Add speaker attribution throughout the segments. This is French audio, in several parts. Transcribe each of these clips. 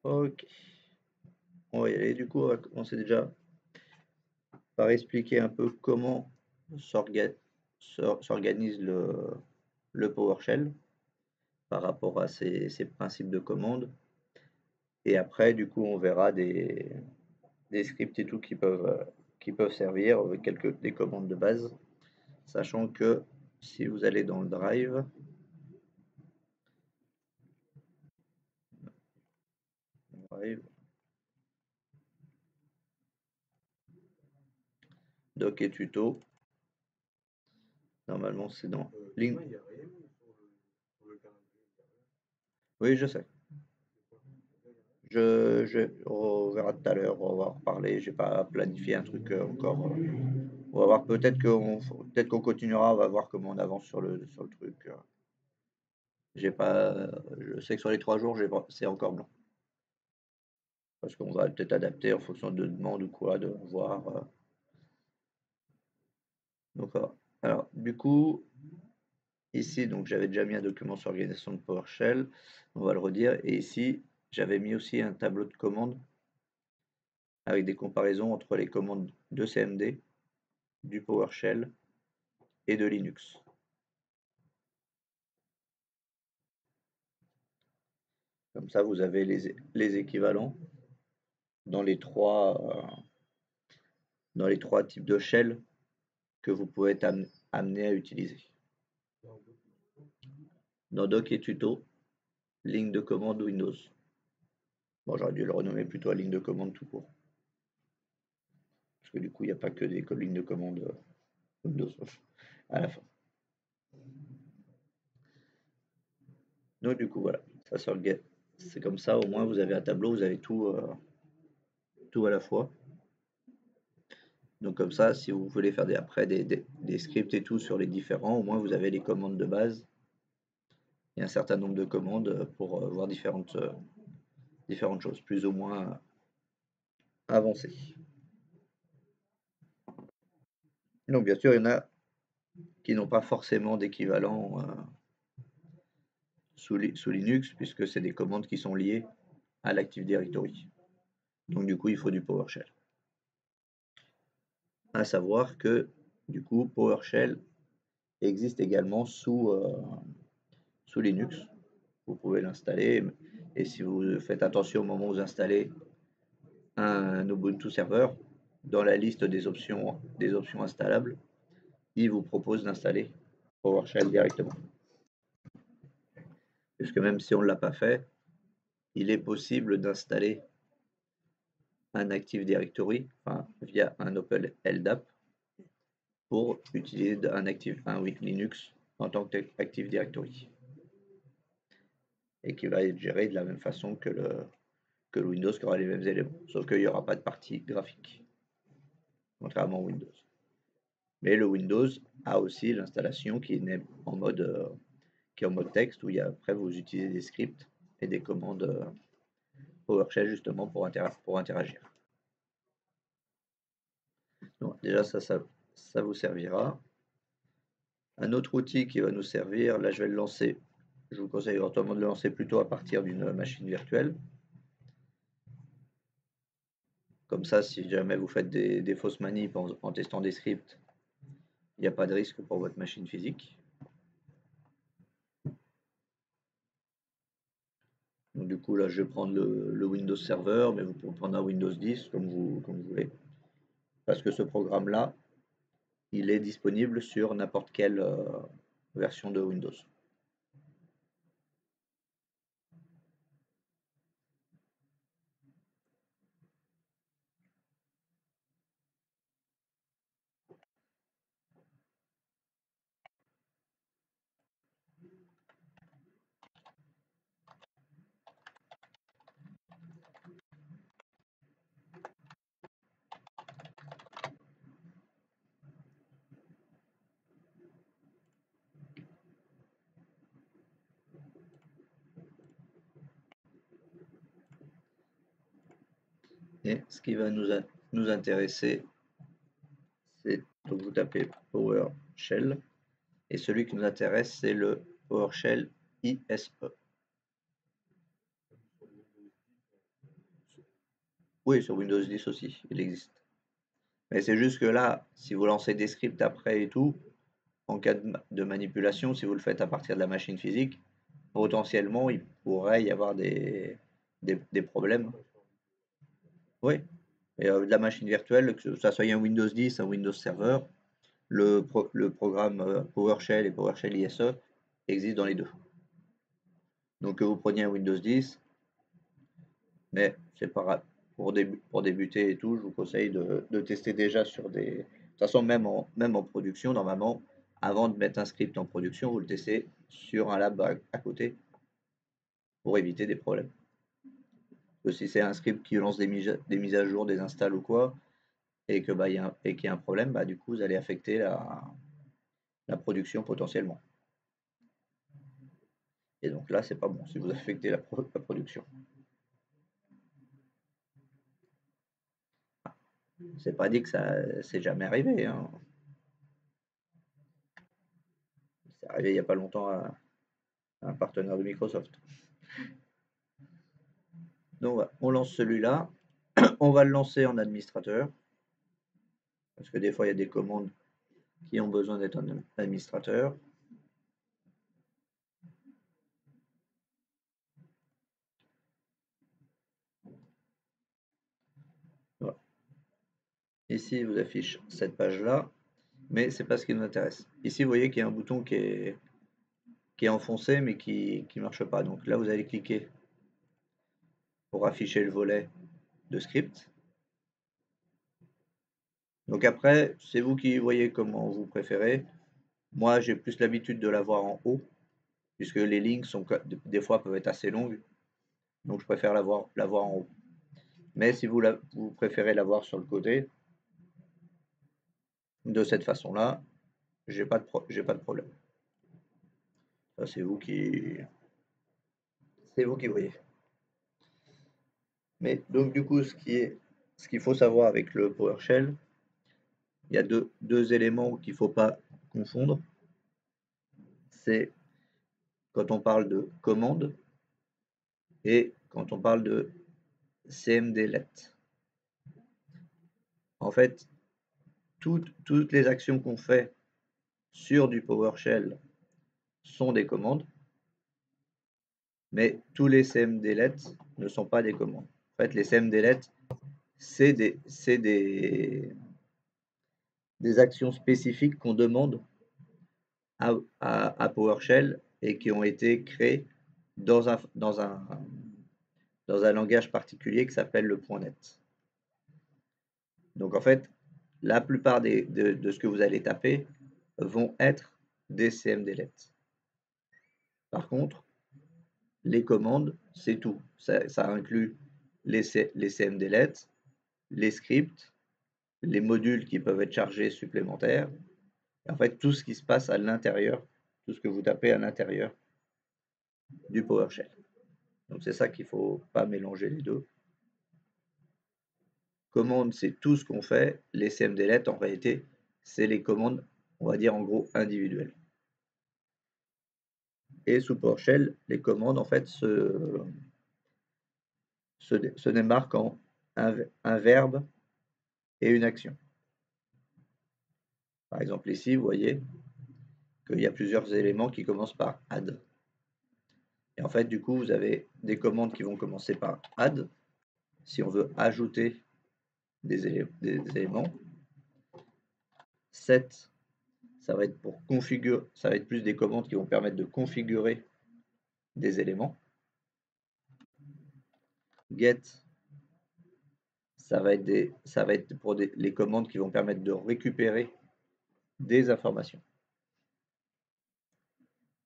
Speaker 1: Ok, on va y aller. Du coup, on va commencer déjà par expliquer un peu comment s'organise le PowerShell par rapport à ces principes de commande. Et après, du coup, on verra des scripts et tout qui peuvent servir avec des commandes de base, sachant que si vous allez dans le drive, doc et tuto, normalement c'est dans link. Oui, je sais. On verra tout à l'heure, on va en reparler. J'ai pas planifié un truc encore. On va voir, peut-être qu'on continuera, on va voir comment on avance sur le truc. J'ai pas, je sais que sur les 3 jours, c'est encore blanc. Parce qu'on va peut-être adapter en fonction de demandes ou quoi, de voir. Donc, voilà. Alors, du coup, ici, donc j'avais déjà mis un document sur l'organisation de PowerShell. On va le redire. Et ici, j'avais mis aussi un tableau de commandes avec des comparaisons entre les commandes de CMD, du PowerShell et de Linux. Comme ça, vous avez les équivalents dans dans les trois types de shell que vous pouvez être amené à utiliser. Dans Doc et Tuto, ligne de commande Windows. Bon, j'aurais dû le renommer plutôt à ligne de commande tout court. Parce que du coup, il n'y a pas que des lignes de commande Windows à la fin. Donc du coup, voilà, ça s'organise. C'est comme ça, au moins vous avez un tableau, vous avez tout à la fois. Donc comme ça, si vous voulez faire après des scripts et tout sur les différents, au moins vous avez les commandes de base et un certain nombre de commandes pour voir différentes choses, plus ou moins avancées. Donc bien sûr, il y en a qui n'ont pas forcément d'équivalent sous Linux, puisque c'est des commandes qui sont liées à l'Active Directory. Donc du coup, il faut du PowerShell. À savoir que du coup, PowerShell existe également sous Linux. Vous pouvez l'installer, et si vous faites attention au moment où vous installez un Ubuntu serveur, dans la liste des options installables, il vous propose d'installer PowerShell directement. Puisque même si on ne l'a pas fait, il est possible d'installer un Active Directory via un Open LDAP pour utiliser un Linux en tant qu'Active Directory et qui va être géré de la même façon que le Windows, qui aura les mêmes éléments, sauf qu'il n'y aura pas de partie graphique, contrairement au Windows. Mais le Windows a aussi l'installation qui est en mode texte, où après vous utilisez des scripts et des commandes PowerShell justement pour interagir. Donc déjà ça vous servira. Un autre outil qui va nous servir, là je vais le lancer, je vous conseille éventuellement de le lancer plutôt à partir d'une machine virtuelle. Comme ça, si jamais vous faites des fausses manips en testant des scripts, il n'y a pas de risque pour votre machine physique. Donc du coup là je vais prendre le Windows Server, mais vous pouvez prendre un Windows 10 comme vous voulez. Parce que ce programme-là, il est disponible sur n'importe quelle version de Windows. Et ce qui va nous intéresser, c'est donc vous tapez PowerShell, et celui qui nous intéresse, c'est le PowerShell ISE. Oui, sur Windows 10 aussi, il existe. Mais c'est juste que là, si vous lancez des scripts après et tout, en cas de manipulation, si vous le faites à partir de la machine physique, potentiellement, il pourrait y avoir des problèmes. Oui, et de la machine virtuelle, que ça soit un Windows 10, un Windows Server, le programme PowerShell et PowerShell ISE existent dans les deux. Donc que vous preniez un Windows 10, mais c'est pas grave. Pour débuter et tout, je vous conseille de tester déjà sur des. De toute façon, même en production, normalement, avant de mettre un script en production, vous le testez sur un lab à côté pour éviter des problèmes. Que si c'est un script qui lance des mises à jour, des installs ou quoi, et que et qu'il y a un problème, du coup, vous allez affecter la production potentiellement. Et donc là, c'est pas bon si vous affectez la production. C'est pas dit que ça c'est jamais arrivé, hein. C'est arrivé il n'y a pas longtemps à un partenaire de Microsoft. Donc voilà, on lance celui-là. On va le lancer en administrateur. Parce que des fois, il y a des commandes qui ont besoin d'être en administrateur. Voilà. Ici, il vous affiche cette page-là, mais c'est pas ce qui nous intéresse. Ici, vous voyez qu'il y a un bouton qui est enfoncé, mais qui ne marche pas. Donc là, vous allez cliquer pour afficher le volet de script. Donc après, c'est vous qui voyez comment vous préférez. Moi, j'ai plus l'habitude de l'avoir en haut, puisque les lignes sont des fois peuvent être assez longues, donc je préfère l'avoir en haut. Mais si vous préférez l'avoir sur le côté, de cette façon-là, j'ai pas de problème. Ça, c'est vous qui voyez. Mais donc du coup, ce qu'il faut savoir avec le PowerShell, il y a deux éléments qu'il ne faut pas confondre. C'est quand on parle de commande et quand on parle de CMDLet. En fait, toutes les actions qu'on fait sur du PowerShell sont des commandes, mais tous les CMDLet ne sont pas des commandes. En fait, les CMDLet, c'est des actions spécifiques qu'on demande à PowerShell et qui ont été créées dans un langage particulier qui s'appelle le .NET. Donc en fait, la plupart de ce que vous allez taper vont être des CMDLet. Par contre, les commandes, c'est tout. Ça inclut les CMDLet, les scripts, les modules qui peuvent être chargés supplémentaires, et en fait tout ce qui se passe à l'intérieur, tout ce que vous tapez à l'intérieur du PowerShell. Donc c'est ça qu'il ne faut pas mélanger les deux. Commande, c'est tout ce qu'on fait. Les CMDLet, en réalité, c'est les commandes, on va dire en gros, individuelles. Et sous PowerShell, les commandes, en fait, se démarquent en un verbe et une action. Par exemple, ici, vous voyez qu'il y a plusieurs éléments qui commencent par add. Et en fait, du coup, vous avez des commandes qui vont commencer par add, si on veut ajouter des éléments. Set, ça va être pour configurer, ça va être plus des commandes qui vont permettre de configurer des éléments. Get, ça va être pour les commandes qui vont permettre de récupérer des informations.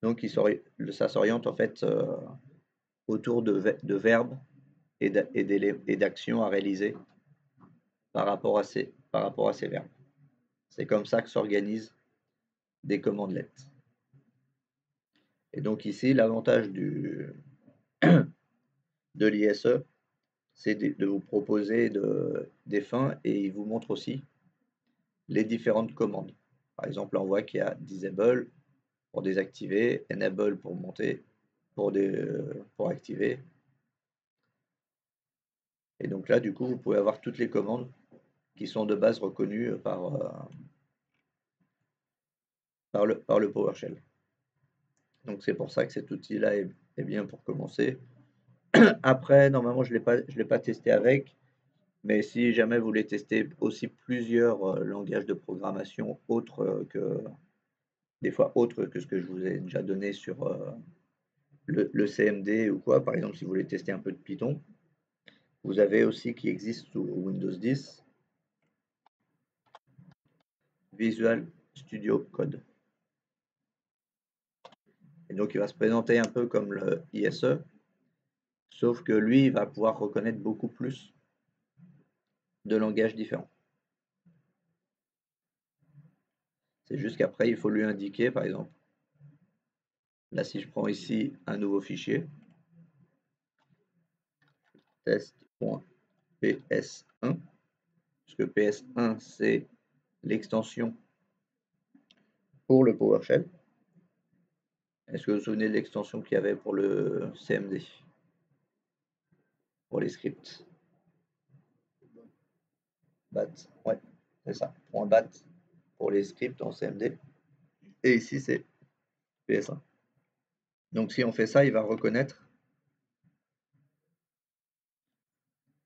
Speaker 1: Donc ça s'oriente en fait autour de verbes et d'actions à réaliser par rapport à ces verbes. C'est comme ça que s'organisent des commandes-let. Et donc ici, l'avantage de l'ISE, c'est de vous proposer des fins et il vous montre aussi les différentes commandes. Par exemple, là, on voit qu'il y a disable pour désactiver, enable pour monter, pour activer. Et donc là, du coup, vous pouvez avoir toutes les commandes qui sont de base reconnues par le PowerShell. Donc c'est pour ça que cet outil-là est bien pour commencer. Après, normalement, je l'ai pas testé avec, mais si jamais vous voulez tester aussi plusieurs langages de programmation autres des fois autres que ce que je vous ai déjà donné sur le CMD ou quoi, par exemple, si vous voulez tester un peu de Python, vous avez aussi qui existe sous Windows 10 Visual Studio Code. Et donc, il va se présenter un peu comme le ISE, sauf que lui, il va pouvoir reconnaître beaucoup plus de langages différents. C'est juste qu'après, il faut lui indiquer, par exemple, là, si je prends ici un nouveau fichier, test.ps1, puisque PS1, c'est l'extension pour le PowerShell. Est-ce que vous vous souvenez de l'extension qu'il y avait pour le CMD, pour les scripts? BAT, ouais, c'est ça, .bat pour les scripts en CMD. Et ici, c'est PS1. Donc si on fait ça, il va reconnaître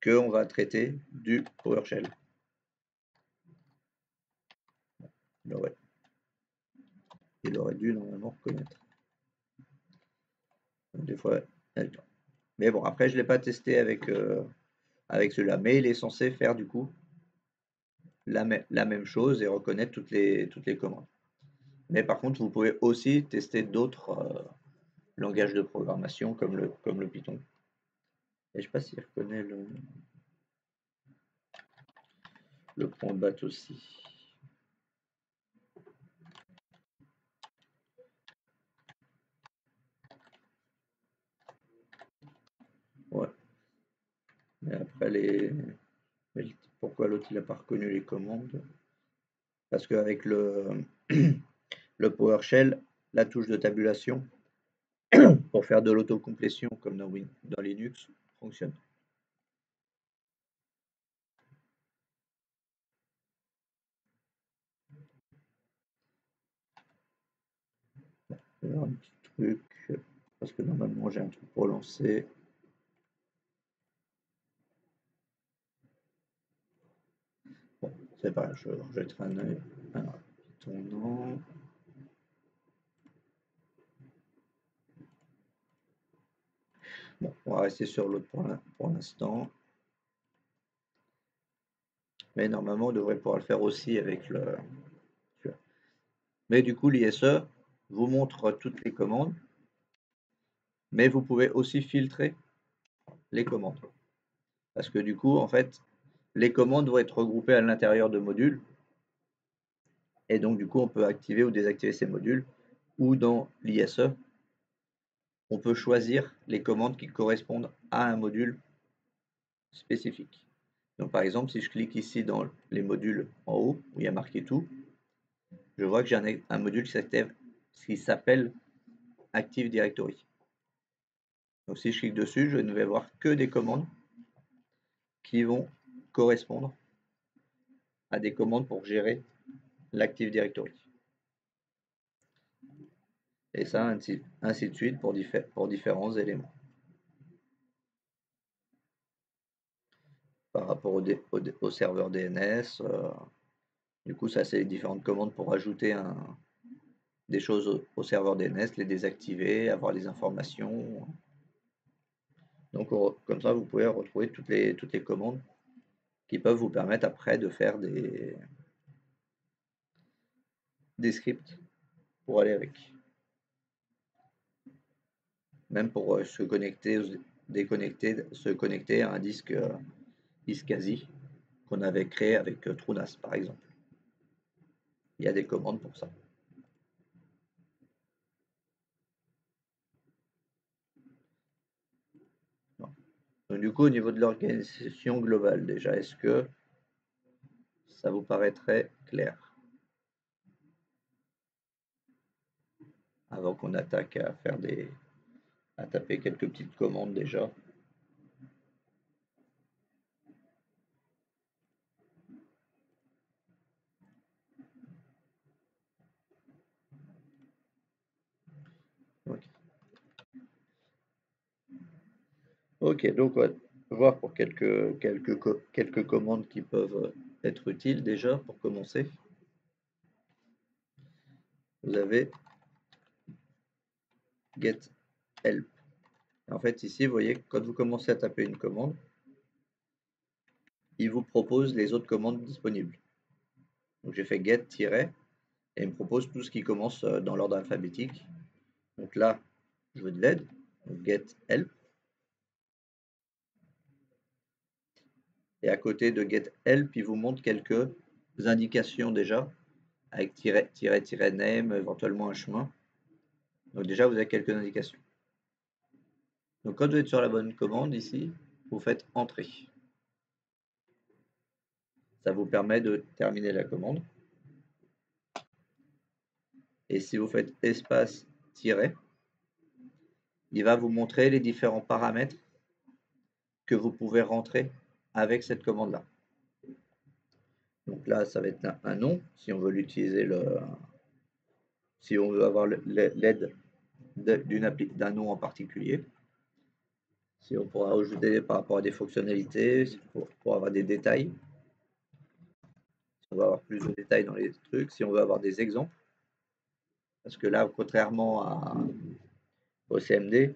Speaker 1: qu'on va traiter du PowerShell. Il aurait dû normalement reconnaître. Donc, des fois, mais bon, après, je ne l'ai pas testé avec celui-là, mais il est censé faire du coup la même chose et reconnaître toutes les commandes. Mais par contre, vous pouvez aussi tester d'autres langages de programmation comme le Python. Et je ne sais pas s'il reconnaît le .bat aussi. Ouais. Mais après, pourquoi l'autre il n'a pas reconnu les commandes? Parce qu'avec le PowerShell, la touche de tabulation pour faire de l'autocomplétion comme dans Linux fonctionne. Alors, un petit truc, parce que normalement j'ai un truc pour lancer. Bon, c'est pas grave, je jetterai un œil. Alors, Python, non. Bon, on va rester sur l'autre pour l'instant. Mais normalement, on devrait pouvoir le faire aussi avec le. Mais du coup, l'ISE vous montre toutes les commandes, mais vous pouvez aussi filtrer les commandes. Parce que du coup, en fait, les commandes vont être regroupées à l'intérieur de modules. Et donc, du coup, on peut activer ou désactiver ces modules. Ou dans l'ISE, on peut choisir les commandes qui correspondent à un module spécifique. Donc, par exemple, si je clique ici dans les modules en haut, où il y a marqué tout, je vois que j'ai un module qui s'appelle Active Directory. Donc, si je clique dessus, je ne vais voir que des commandes qui vont correspondre à des commandes pour gérer l'Active Directory. Et ça, ainsi de suite pour différents éléments. Par rapport au serveur DNS, du coup, ça, c'est les différentes commandes pour ajouter des choses au serveur DNS, les désactiver, avoir les informations. Donc, comme ça, vous pouvez retrouver toutes les commandes qui peuvent vous permettre après de faire des scripts pour aller avec. Même pour se connecter, se connecter à un disque iSCSI qu'on avait créé avec TrueNAS, par exemple. Il y a des commandes pour ça. Non. Donc, du coup, au niveau de l'organisation globale, déjà, est-ce que ça vous paraîtrait clair avant qu'on attaque à taper quelques petites commandes déjà? Ok, donc on va voir pour quelques commandes qui peuvent être utiles déjà pour commencer. Vous avez get help. En fait, ici, vous voyez, quand vous commencez à taper une commande, il vous propose les autres commandes disponibles. Donc j'ai fait get et il me propose tout ce qui commence dans l'ordre alphabétique. Donc là, je veux de l'aide, donc get help. Et à côté de get help, il vous montre quelques indications déjà, avec name, éventuellement un chemin. Donc déjà, vous avez quelques indications. Donc quand vous êtes sur la bonne commande ici, vous faites entrée. Ça vous permet de terminer la commande. Et si vous faites espace tiret, il va vous montrer les différents paramètres que vous pouvez rentrer avec cette commande-là. Donc là, ça va être un nom, si on veut l'utiliser, si on veut avoir l'aide d'un nom en particulier. Si on pourra ajouter par rapport à des fonctionnalités, pour avoir des détails. Si on veut avoir plus de détails dans les trucs, si on veut avoir des exemples. Parce que là, contrairement au CMD,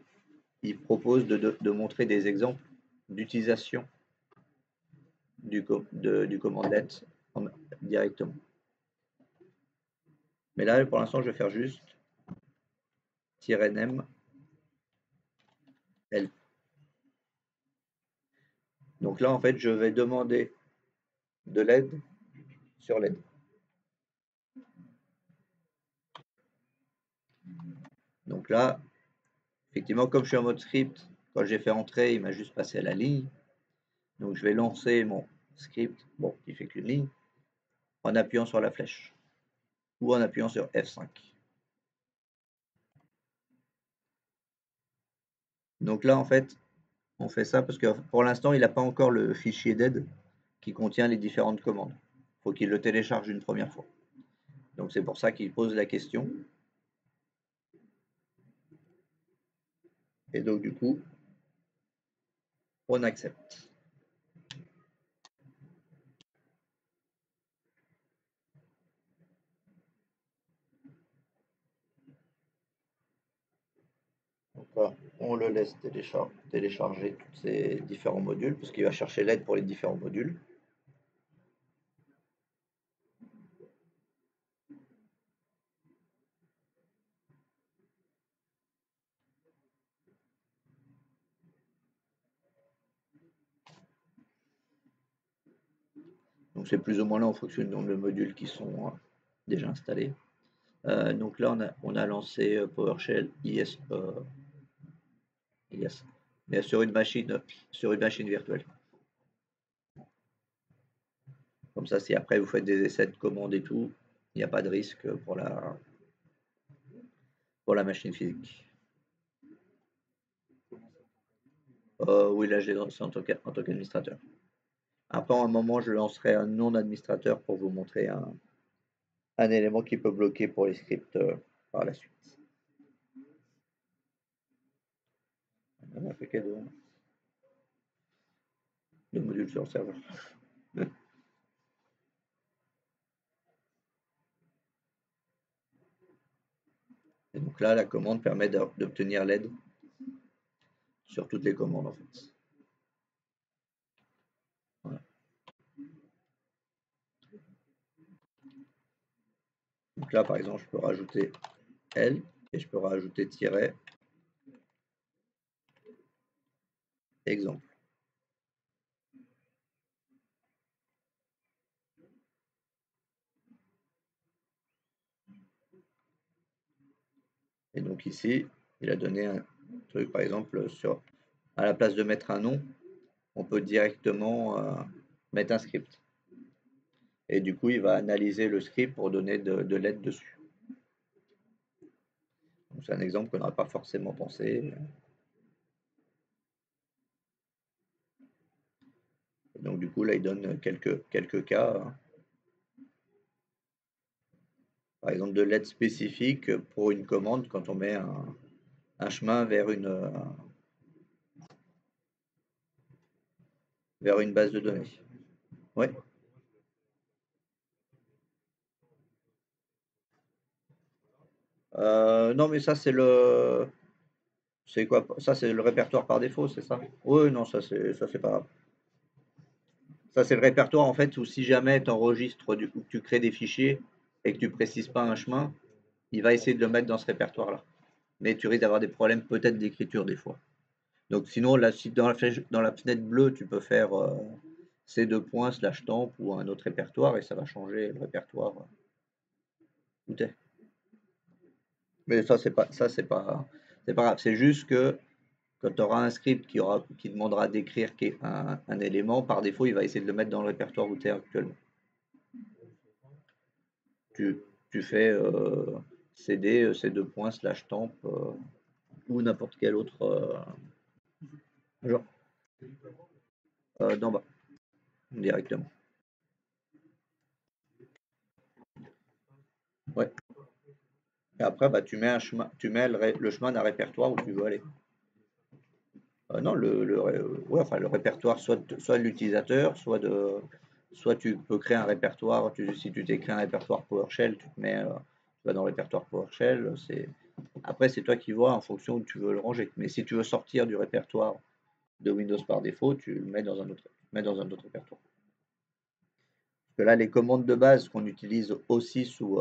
Speaker 1: il propose de montrer des exemples d'utilisation du commandlet directement. Mais là, pour l'instant, je vais faire juste -nm help. Donc là, en fait, je vais demander de l'aide sur l'aide. Donc là, effectivement, comme je suis en mode script, quand j'ai fait entrer, il m'a juste passé à la ligne. Donc je vais lancer mon script, bon, qui fait qu'une ligne, en appuyant sur la flèche ou en appuyant sur F5. Donc là, en fait, on fait ça parce que pour l'instant, il n'a pas encore le fichier d'aide qui contient les différentes commandes. Il faut qu'il le télécharge une première fois. Donc c'est pour ça qu'il pose la question. Et donc du coup, on accepte. Donc là, on le laisse télécharger tous ces différents modules, parce qu'il va chercher l'aide pour les différents modules. Donc c'est plus ou moins là en fonction du nombre de modules qui sont déjà installés. Donc là, on a lancé PowerShell IS, mais sur une machine virtuelle. Comme ça, si après vous faites des essais de commandes et tout, il n'y a pas de risque pour la machine physique. Oui, là, je l'ai lancé en tant qu'administrateur. Après, à un moment, je lancerai un non-administrateur pour vous montrer un élément qui peut bloquer pour les scripts par la suite. On a fait que deux modules sur le serveur. Et donc là, la commande permet d'obtenir l'aide sur toutes les commandes en fait. Voilà. Donc là, par exemple, je peux rajouter L et je peux rajouter tiret exemple. Et donc ici, il a donné un truc, par exemple, à la place de mettre un nom, on peut directement mettre un script. Et du coup, il va analyser le script pour donner de l'aide dessus. C'est un exemple qu'on n'aurait pas forcément pensé. Et donc du coup, là, il donne quelques cas. Par exemple, de l'aide spécifique pour une commande quand on met un chemin vers vers une base de données. Oui. Non, mais ça, c'est quoi? Ça, c'est le répertoire par défaut, c'est ça? Oui, non, ça, c'est pas grave. Ça, c'est le répertoire, en fait, où si jamais tu enregistres, du coup, tu crées des fichiers et que tu précises pas un chemin, il va essayer de le mettre dans ce répertoire-là. Mais tu risques d'avoir des problèmes peut-être d'écriture des fois. Donc sinon, là, si dans la fenêtre bleue, tu peux faire ces deux points slash temp ou un autre répertoire et ça va changer le répertoire où t'es. Mais ça, c'est pas grave. C'est juste que quand tu auras un script qui demandera d'écrire un élément, par défaut, il va essayer de le mettre dans le répertoire où tu es actuellement. Tu, tu fais cd ces deux points slash temp ou n'importe quel autre genre d'en bas directement. Ouais. Et après, bah, tu mets un chemin, tu mets le chemin d'un répertoire où tu veux aller. Non, ouais, enfin, le répertoire soit de l'utilisateur, soit tu peux créer un répertoire. Si tu t'es créé un répertoire PowerShell, tu vas dans le répertoire PowerShell. Après, c'est toi qui vois en fonction où tu veux le ranger. Mais si tu veux sortir du répertoire de Windows par défaut, tu le mets dans un autre répertoire. Parce que là, les commandes de base qu'on utilise aussi sous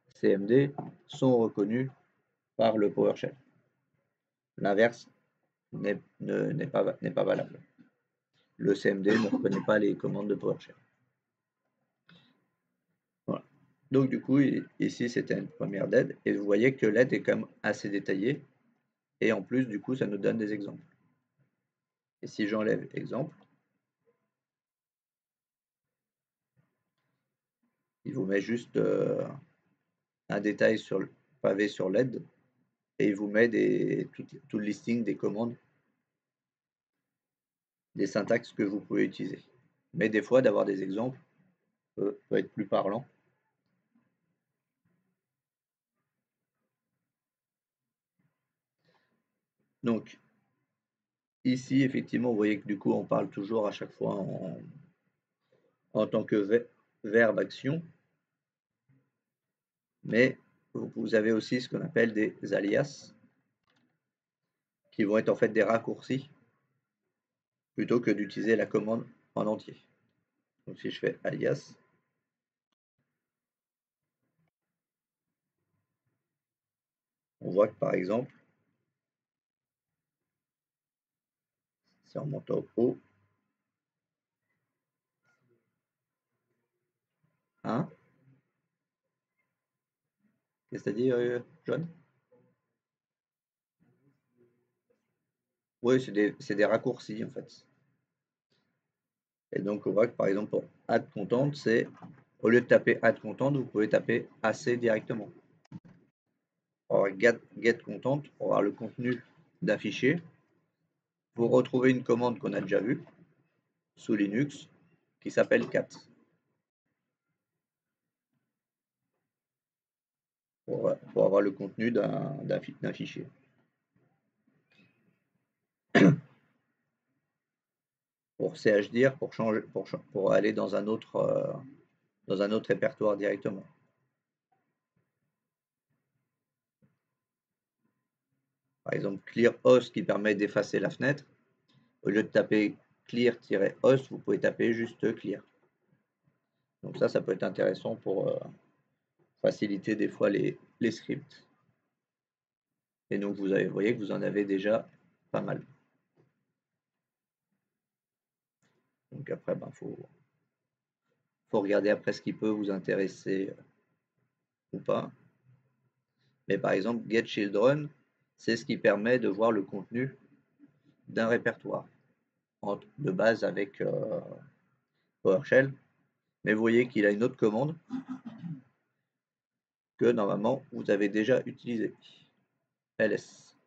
Speaker 1: CMD sont reconnues par le PowerShell. L'inverse n'est pas valable. Le CMD ne reconnaît pas les commandes de PowerShell. Voilà. Donc du coup, ici, c'était une première LED, et vous voyez que l'aide est quand même assez détaillée, et en plus, du coup, ça nous donne des exemples. Et si j'enlève exemple, il vous met juste un détail sur le pavé sur l'aide, et il vous met tout le listing des commandes, des syntaxes que vous pouvez utiliser. Mais des fois, d'avoir des exemples peut être plus parlant. Donc, ici, effectivement, vous voyez que du coup, on parle toujours à chaque fois en tant que verbe action, mais vous avez aussi ce qu'on appelle des alias, qui vont être en fait des raccourcis, plutôt que d'utiliser la commande en entier. Donc si je fais alias, on voit que par exemple, si on monte au haut, 1, qu'est-ce que tu as dit, John? Oui, c'est des raccourcis en fait. Et donc on voit que par exemple pour add content, c'est au lieu de taper add content, vous pouvez taper AC directement. Pour avoir get content, pour avoir le contenu d'un fichier, vous retrouvez une commande qu'on a déjà vue sous Linux qui s'appelle cat pour avoir le contenu d'un fichier. Pour chdir, pour aller dans un autre répertoire directement. Par exemple, clear host qui permet d'effacer la fenêtre. Au lieu de taper clear-host, vous pouvez taper juste clear. Donc ça peut être intéressant pour faciliter des fois les scripts. Et donc vous voyez que vous en avez déjà pas mal. Donc après, faut regarder après ce qui peut vous intéresser ou pas. Mais par exemple, getChildren, c'est ce qui permet de voir le contenu d'un répertoire de base avec PowerShell. Mais vous voyez qu'il a une autre commande que normalement vous avez déjà utilisée. ls.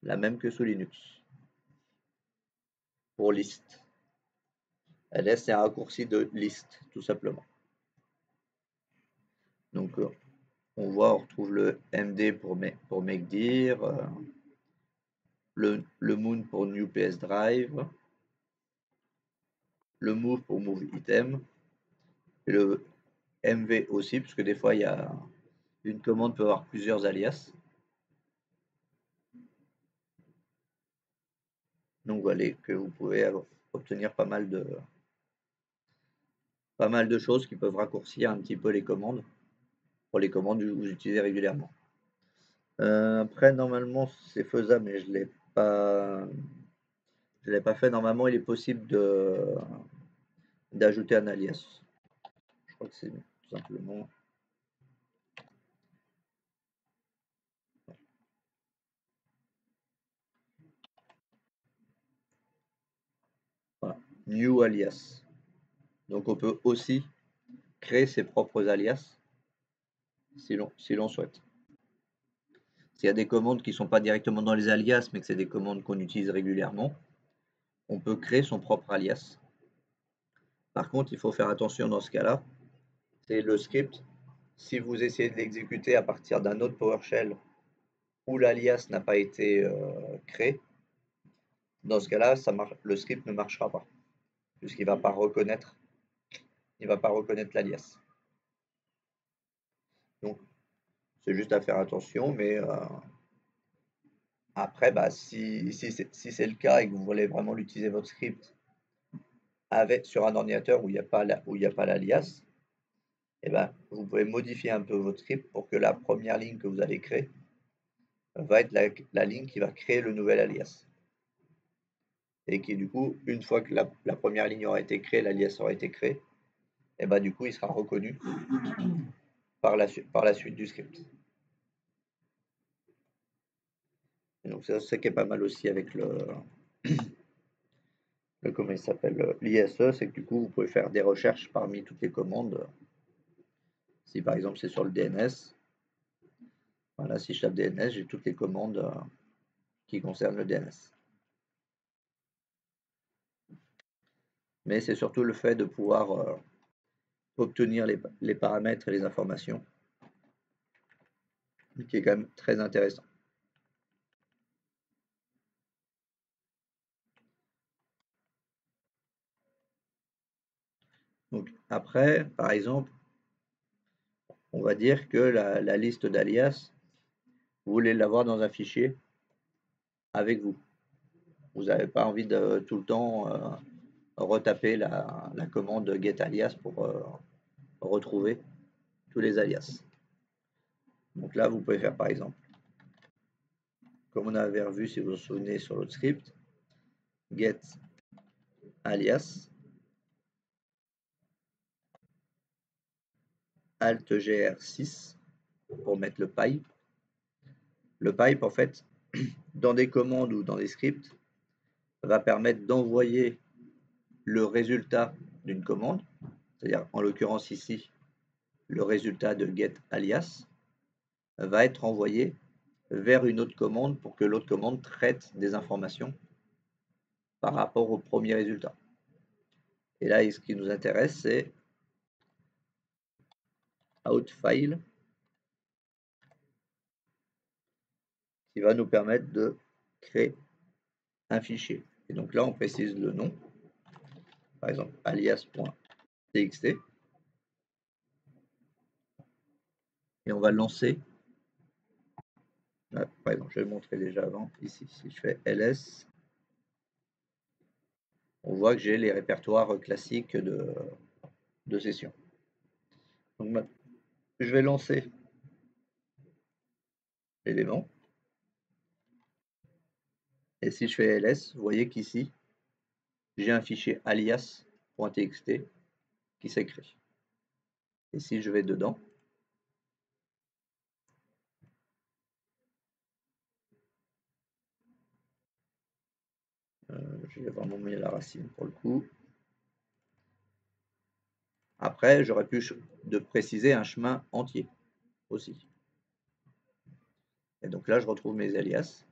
Speaker 1: La même que sous Linux. Pour list. ls, c'est un raccourci de list, tout simplement. Donc on retrouve le md pour make dir, le moon pour new ps drive, le move pour move item, et le MV aussi, parce que des fois, une commande peut avoir plusieurs alias. Donc voilà, que vous pouvez obtenir pas mal de choses qui peuvent raccourcir un petit peu les commandes, pour les commandes que vous utilisez régulièrement. Après, normalement, c'est faisable, mais je l'ai pas fait. Normalement, il est possible d'ajouter un alias. Je crois que c'est tout simplement voilà, new alias. Donc on peut aussi créer ses propres alias si l'on souhaite. S'il y a des commandes qui ne sont pas directement dans les alias, mais que c'est des commandes qu'on utilise régulièrement, on peut créer son propre alias. Par contre, il faut faire attention dans ce cas-là, c'est le script. Si vous essayez de l'exécuter à partir d'un autre PowerShell où l'alias n'a pas été créé, dans ce cas-là, le script ne marchera pas, puisqu'il ne va pas reconnaître l'alias. Donc, c'est juste à faire attention, mais après, si c'est le cas et que vous voulez vraiment l'utiliser votre script sur un ordinateur où il n'y a pas l'alias, eh ben, vous pouvez modifier un peu votre script pour que la première ligne que vous allez créer va être la ligne qui va créer le nouvel alias. Et qui, du coup, une fois que la première ligne aura été créée, l'alias aura été créé, et ben, du coup, il sera reconnu par la suite du script. Et donc, ça, c'est qui est pas mal aussi avec comment il s'appelle, l'ISE, c'est que du coup, vous pouvez faire des recherches parmi toutes les commandes. Si par exemple, c'est sur le DNS, voilà, si je tape DNS, j'ai toutes les commandes qui concernent le DNS. Mais c'est surtout le fait de pouvoir obtenir les paramètres et les informations qui est quand même très intéressant. Donc après, par exemple, on va dire que la liste d'alias, vous voulez l'avoir dans un fichier avec vous. Vous n'avez pas envie de tout le temps retaper la commande getAlias pour retrouver tous les alias. Donc là, vous pouvez faire par exemple, comme on avait revu si vous vous souvenez sur l'autre script, get alias alt gr6 pour mettre le pipe. Le pipe, en fait, dans des commandes ou dans des scripts, va permettre d'envoyer le résultat d'une commande, c'est-à-dire en l'occurrence ici, le résultat de get alias va être envoyé vers une autre commande pour que l'autre commande traite des informations par rapport au premier résultat. Et là, ce qui nous intéresse, c'est outFile qui va nous permettre de créer un fichier. Et donc là, on précise le nom, par exemple alias.txt, et on va lancer. Là, par exemple, je vais le montrer déjà avant. Ici, si je fais ls, on voit que j'ai les répertoires classiques de session. Donc, je vais lancer l'élément. Et si je fais ls, vous voyez qu'ici, j'ai un fichier alias.txt qui s'écrit. Et si je vais dedans, je vais vraiment mettre la racine pour le coup. Après, j'aurais pu préciser un chemin entier aussi. Et donc là, je retrouve mes alias.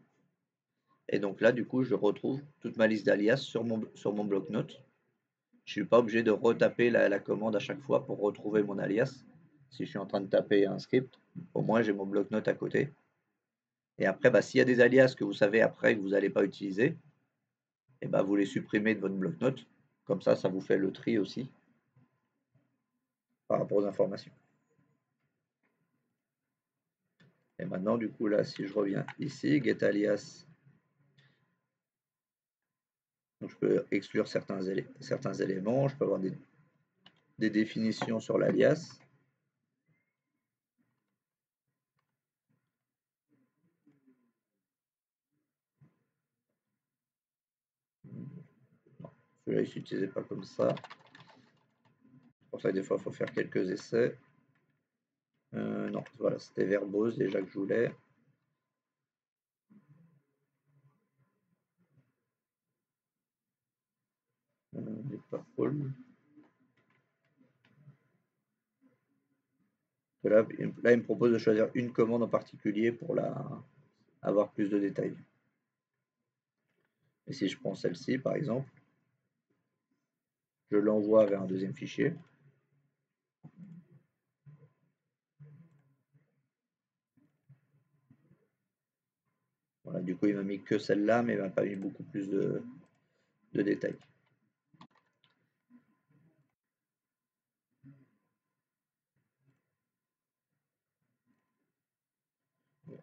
Speaker 1: Et donc là, du coup, je retrouve toute ma liste d'alias sur mon bloc-notes. Je ne suis pas obligé de retaper la commande à chaque fois pour retrouver mon alias. Si je suis en train de taper un script, au moins j'ai mon bloc-notes à côté. Et après, s'il y a des alias que vous savez après que vous n'allez pas utiliser, et vous les supprimez de votre bloc-notes. Comme ça vous fait le tri aussi par rapport aux informations. Et maintenant, du coup, là, si je reviens ici, getAlias, donc je peux exclure certains éléments, je peux avoir des définitions sur l'alias. Celui-là, il ne s'utilisait pas comme ça. C'est pour ça que des fois, il faut faire quelques essais. Non, voilà, c'était verbose déjà que je voulais. Pas full. Là, il me propose de choisir une commande en particulier pour avoir plus de détails. Et si je prends celle-ci, par exemple, je l'envoie vers un deuxième fichier. Voilà, du coup, il m'a mis que celle-là, mais il m'a pas mis beaucoup plus de détails.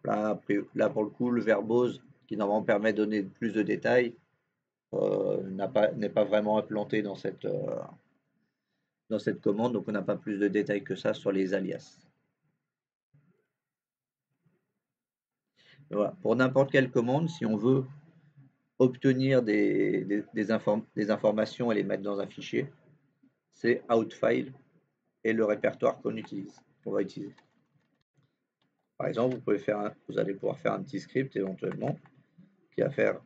Speaker 1: Là, après, là, pour le coup, le verbose, qui normalement permet de donner plus de détails, n'est pas vraiment implanté dans cette commande, donc on n'a pas plus de détails que ça sur les alias. Voilà. Pour n'importe quelle commande, si on veut obtenir des informations et les mettre dans un fichier, c'est outFile et le répertoire qu'on va utiliser. Par exemple, vous allez pouvoir faire un petit script éventuellement qui va faire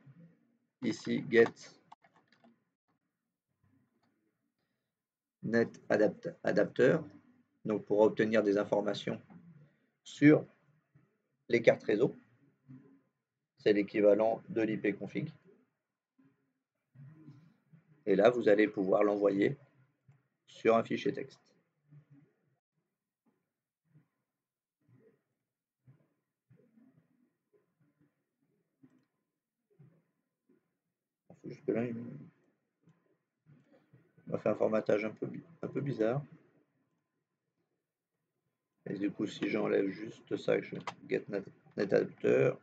Speaker 1: ici get net adapter, donc pour obtenir des informations sur les cartes réseau. C'est l'équivalent de l'IPconfig. Et là, vous allez pouvoir l'envoyer sur un fichier texte. Jusque-là, il m'a fait un formatage un peu bizarre. Et du coup, si j'enlève juste ça, que je get net adapter,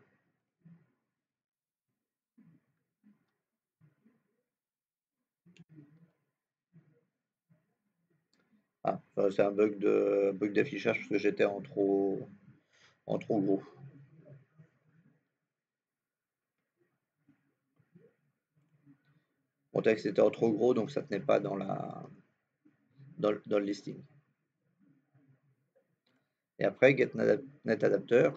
Speaker 1: c'est un bug d'affichage parce que j'étais en trop gros. Mon texte était en trop gros, donc ça tenait pas dans le listing. Et après, get net adapter,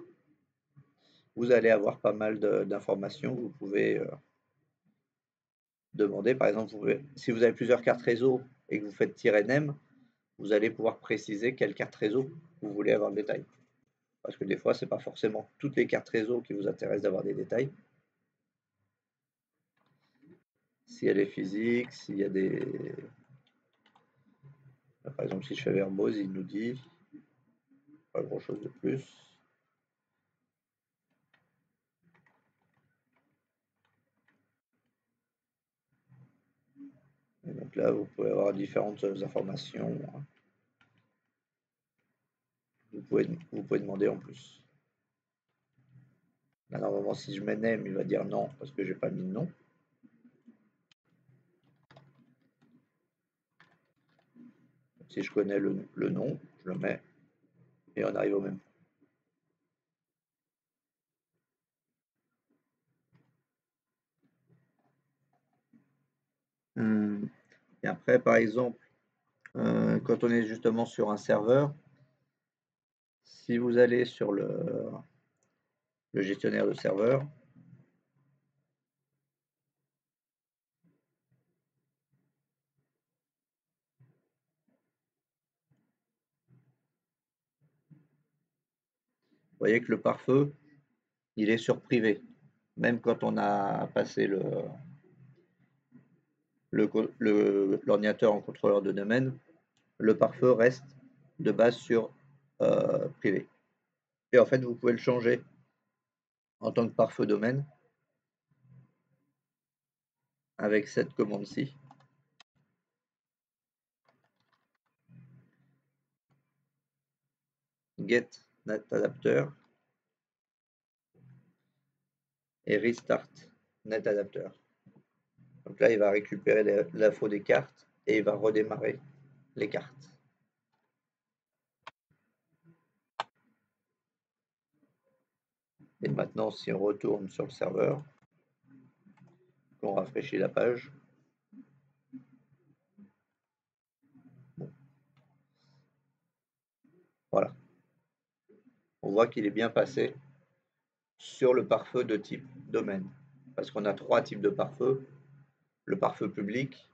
Speaker 1: vous allez avoir pas mal d'informations. Vous pouvez demander, par exemple, si vous avez plusieurs cartes réseau et que vous faites -name, vous allez pouvoir préciser quelle carte réseau vous voulez avoir le détail. Parce que des fois, ce n'est pas forcément toutes les cartes réseau qui vous intéressent d'avoir des détails. Si elle est physique, s'il y a des... Par exemple, si je fais verbose, il nous dit pas grand chose de plus. Et donc là, vous pouvez avoir différentes informations. Vous pouvez demander en plus. Là, normalement, si je mets name, il va dire non parce que j'ai pas mis de nom. Si je connais le nom, je le mets et on arrive au même. Et après, par exemple, quand on est justement sur un serveur, si vous allez sur le gestionnaire de serveur, vous voyez que le pare-feu, il est sur privé. Même quand on a passé l'ordinateur en contrôleur de domaine, le pare-feu reste de base sur privé. Et en fait, vous pouvez le changer en tant que pare-feu domaine avec cette commande-ci. get net adapter et restart net adapter. Donc là, il va récupérer l'info des cartes et il va redémarrer les cartes. Et maintenant, si on retourne sur le serveur, qu'on rafraîchit la page, bon. Voilà. On voit qu'il est bien passé sur le pare-feu de type domaine. Parce qu'on a 3 types de pare-feu. Le pare-feu public,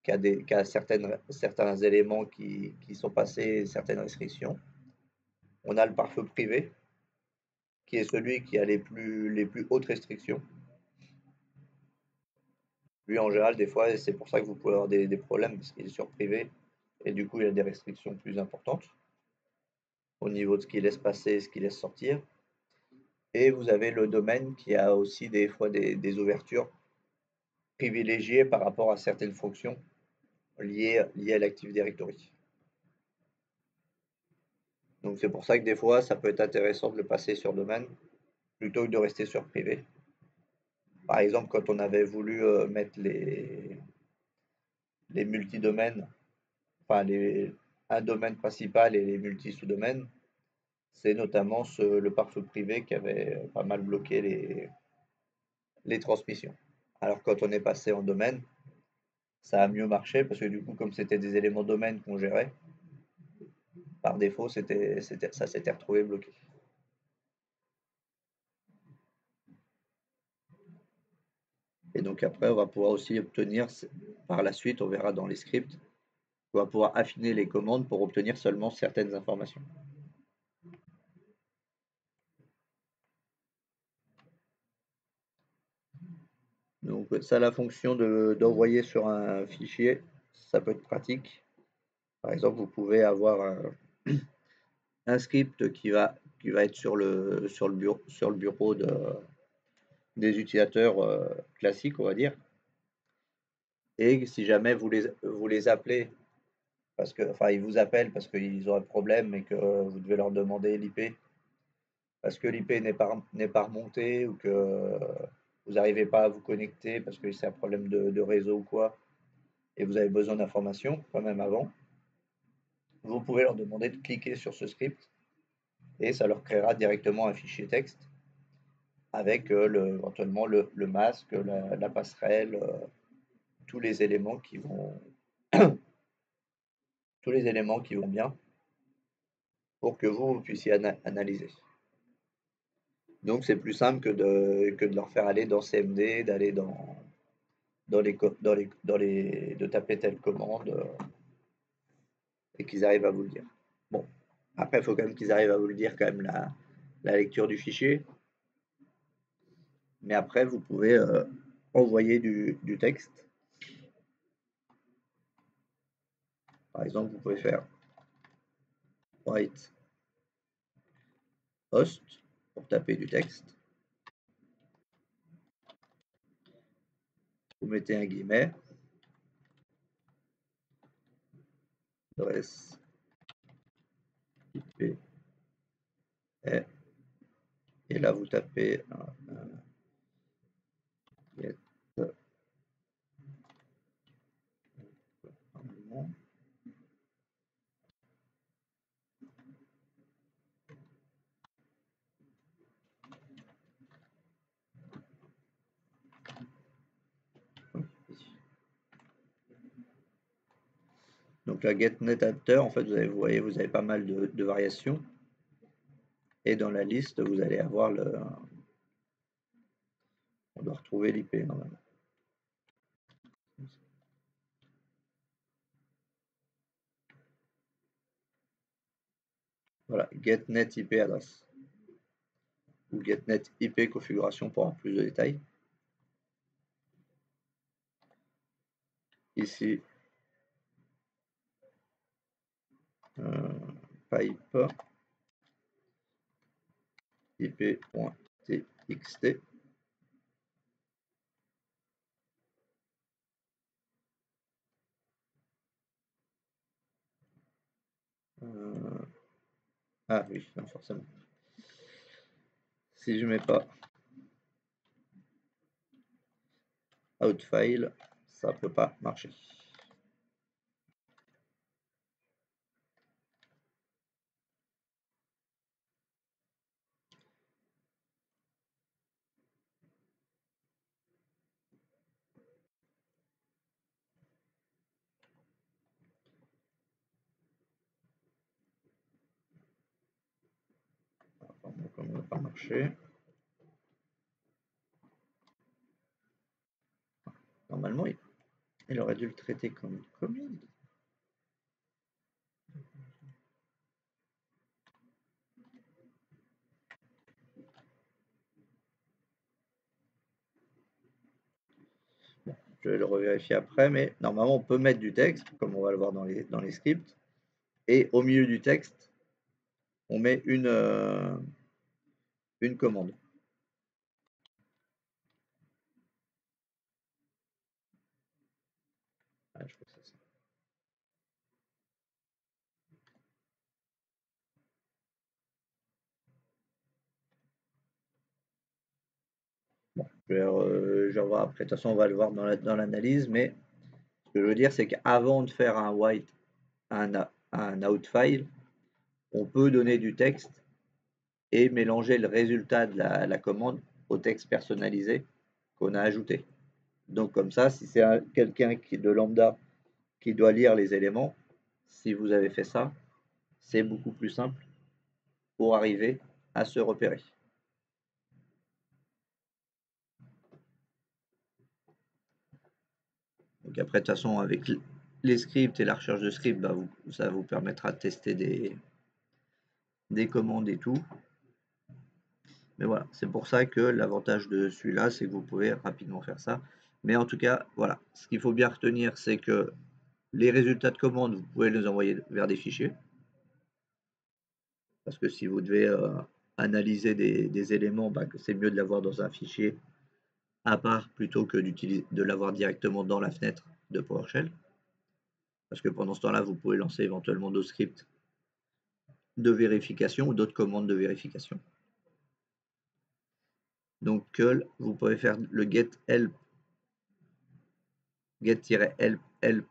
Speaker 1: qui a certains éléments qui sont passés, certaines restrictions. On a le pare-feu privé, qui est celui qui a les plus hautes restrictions. Lui, en général, des fois, c'est pour ça que vous pouvez avoir des problèmes, parce qu'il est sur privé, et du coup, il a des restrictions plus importantes au niveau de ce qu'il laisse passer et ce qu'il laisse sortir. Et vous avez le domaine qui a aussi des fois des ouvertures privilégiées par rapport à certaines fonctions liées à l'Active Directory. Donc c'est pour ça que des fois, ça peut être intéressant de le passer sur domaine plutôt que de rester sur privé. Par exemple, quand on avait voulu mettre les multi-domaines, enfin un domaine principal et les multi-sous-domaines, c'est notamment le pare-feu privé qui avait pas mal bloqué les transmissions. Alors quand on est passé en domaine, ça a mieux marché parce que du coup, comme c'était des éléments domaine qu'on gérait, par défaut, ça s'était retrouvé bloqué. Et donc après, on va pouvoir aussi obtenir, par la suite, on verra dans les scripts, on va pouvoir affiner les commandes pour obtenir seulement certaines informations. Donc ça, la fonction d'envoyer sur un fichier, ça peut être pratique. Par exemple, vous pouvez avoir un script qui va être sur le bureau des utilisateurs classiques, on va dire. Et si jamais vous les appelez, parce que, enfin, ils vous appellent parce qu'ils ont un problème et que vous devez leur demander l'IP, parce que l'IP n'est pas remonté ou que vous n'arrivez pas à vous connecter parce que c'est un problème de réseau ou quoi, et vous avez besoin d'informations, quand même avant, vous pouvez leur demander de cliquer sur ce script et ça leur créera directement un fichier texte avec éventuellement le masque, la passerelle, tous les éléments qui vont bien pour que vous puissiez analyser. Donc c'est plus simple que de leur faire aller dans CMD, d'aller de taper telle commande et qu'ils arrivent à vous le dire. Bon, après il faut quand même qu'ils arrivent à vous le dire quand même la lecture du fichier. Mais après vous pouvez envoyer du texte. Par exemple, vous pouvez faire write host pour taper du texte. Vous mettez un guillemet, adresse IP, et là vous tapez get donc la getNetAdapter, en fait, vous voyez, vous avez pas mal de variations. Et dans la liste, vous allez avoir on doit retrouver l'IP normalement. Voilà, getNet IP adresse ou getNet IP configuration pour avoir plus de détails. Ici, pipe ip.txt. Ah oui, non, forcément. Si je mets pas Outfile, ça peut pas marcher. Enfin, comme ça ne va pas marcher. Normalement, il aurait dû le traiter comme commande. Je vais le revérifier après, mais normalement, on peut mettre du texte, comme on va le voir dans les scripts. Et au milieu du texte, on met une commande. Ah, je crois que c'est ça. Bon, je vais revoir après. De toute façon, on va le voir dans l'analyse, mais ce que je veux dire, c'est qu'avant de faire un white, un out file, on peut donner du texte et mélanger le résultat de la commande au texte personnalisé qu'on a ajouté. Donc comme ça, si c'est quelqu'un qui de lambda qui doit lire les éléments, si vous avez fait ça, c'est beaucoup plus simple pour arriver à se repérer. Donc après, de toute façon, avec les scripts et la recherche de scripts, bah, ça vous permettra de tester des commandes et tout. Mais voilà, c'est pour ça que l'avantage de celui-là, c'est que vous pouvez rapidement faire ça. Mais en tout cas, voilà, ce qu'il faut bien retenir, c'est que les résultats de commande, vous pouvez les envoyer vers des fichiers. Parce que si vous devez analyser des éléments, bah, c'est mieux de l'avoir dans un fichier à part plutôt que de l'avoir directement dans la fenêtre de PowerShell. Parce que pendant ce temps-là, vous pouvez lancer éventuellement d'autres scripts de vérification ou d'autres commandes de vérification. Donc curl, vous pouvez faire le get-help get-help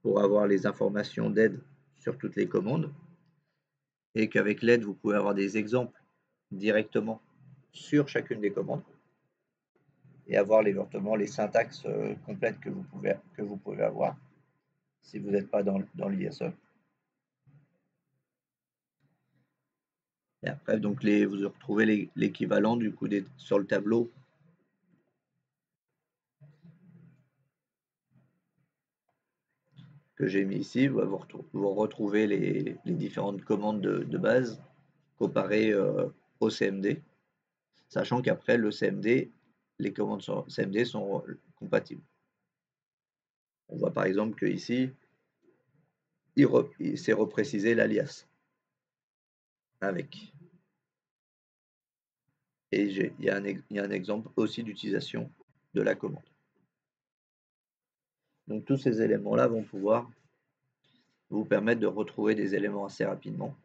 Speaker 1: pour avoir les informations d'aide sur toutes les commandes et qu'avec l'aide, vous pouvez avoir des exemples directement sur chacune des commandes et avoir éventuellement les syntaxes complètes que vous pouvez avoir si vous n'êtes pas dans l'ISE. Et après, donc vous retrouvez l'équivalent du coup sur le tableau. Que j'ai mis ici, vous retrouvez les différentes commandes de base comparées au CMD, sachant qu'après le CMD, les commandes sur CMD sont compatibles. On voit par exemple que ici, il s'est reprécisé l'alias avec. Et il y a un exemple aussi d'utilisation de la commande. Donc tous ces éléments-là vont pouvoir vous permettre de retrouver des éléments assez rapidement.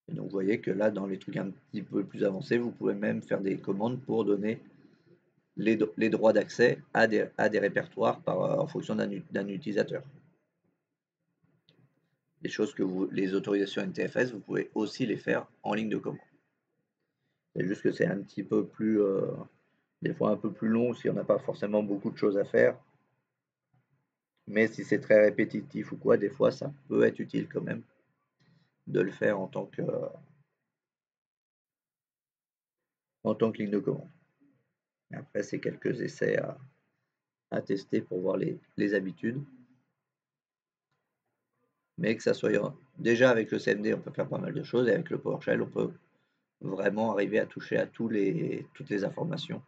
Speaker 1: Et donc vous voyez que là, dans les trucs un petit peu plus avancés, vous pouvez même faire des commandes pour donner les droits d'accès à des répertoires en fonction d'un utilisateur. Les choses que les autorisations NTFS, vous pouvez aussi les faire en ligne de commande. C'est juste que c'est un petit peu plus, des fois un peu plus long si on n'a pas forcément beaucoup de choses à faire. Mais si c'est très répétitif ou quoi, des fois ça peut être utile quand même de le faire en tant que ligne de commande. Et après, c'est quelques essais à tester pour voir les habitudes. Mais que ça soit déjà avec le CMD, on peut faire pas mal de choses, et avec le PowerShell, on peut vraiment arriver à toucher à toutes les informations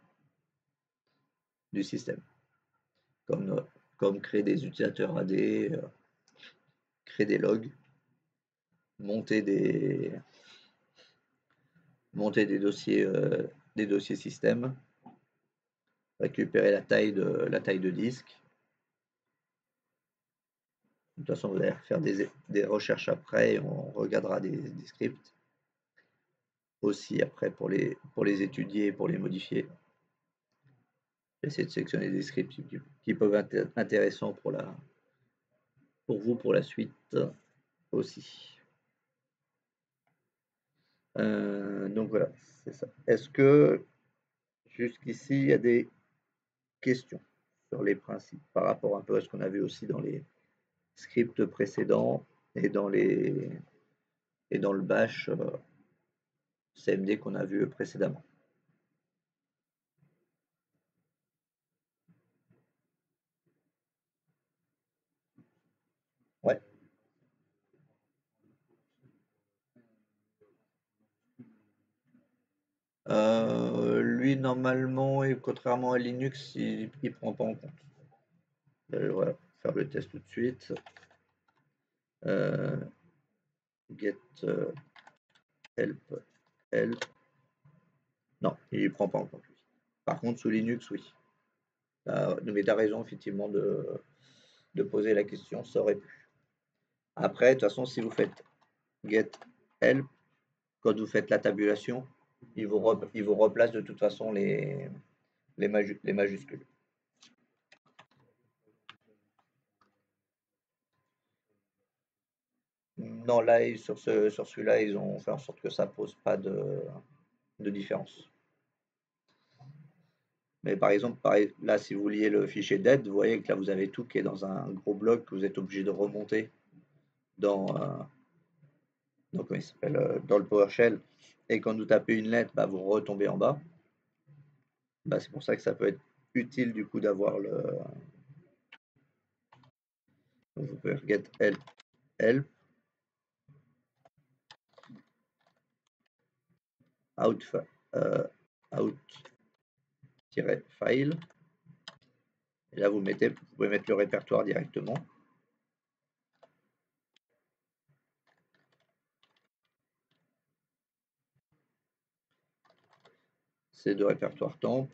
Speaker 1: du système, comme créer des utilisateurs AD, créer des logs, monter des dossiers système, récupérer la taille de disque, toute façon, vous allez faire des recherches après et on regardera des scripts aussi après pour les étudier et pour les modifier. J'essaie de sélectionner des scripts qui peuvent être intéressants pour vous pour la suite aussi. Donc voilà, c'est ça. Est-ce que jusqu'ici, il y a des questions sur les principes par rapport un peu à ce qu'on a vu aussi dans les scripts précédents et dans le bash CMD qu'on a vu précédemment? Ouais. Lui, normalement, et contrairement à Linux, il prend pas en compte. Voilà, faire le test tout de suite. Get help. Non, il ne prend pas en compte, lui. Par contre, sous Linux, oui. Mais tu as raison, effectivement, de poser la question, ça aurait pu. Après, de toute façon, si vous faites get help, quand vous faites la tabulation, il vous replace de toute façon les majuscules. Non, là, sur celui-là, ils ont fait en sorte que ça pose pas de différence. Mais par exemple, là, si vous liez le fichier dead, vous voyez que là, vous avez tout qui est dans un gros bloc que vous êtes obligé de remonter dans, comment il s'appelle, dans le PowerShell. Et quand vous tapez une lettre, bah, vous retombez en bas. Bah, c'est pour ça que ça peut être utile du coup d'avoir le. Donc, vous pouvez get help out-file. Et là, vous pouvez mettre le répertoire directement. C'est de répertoire temp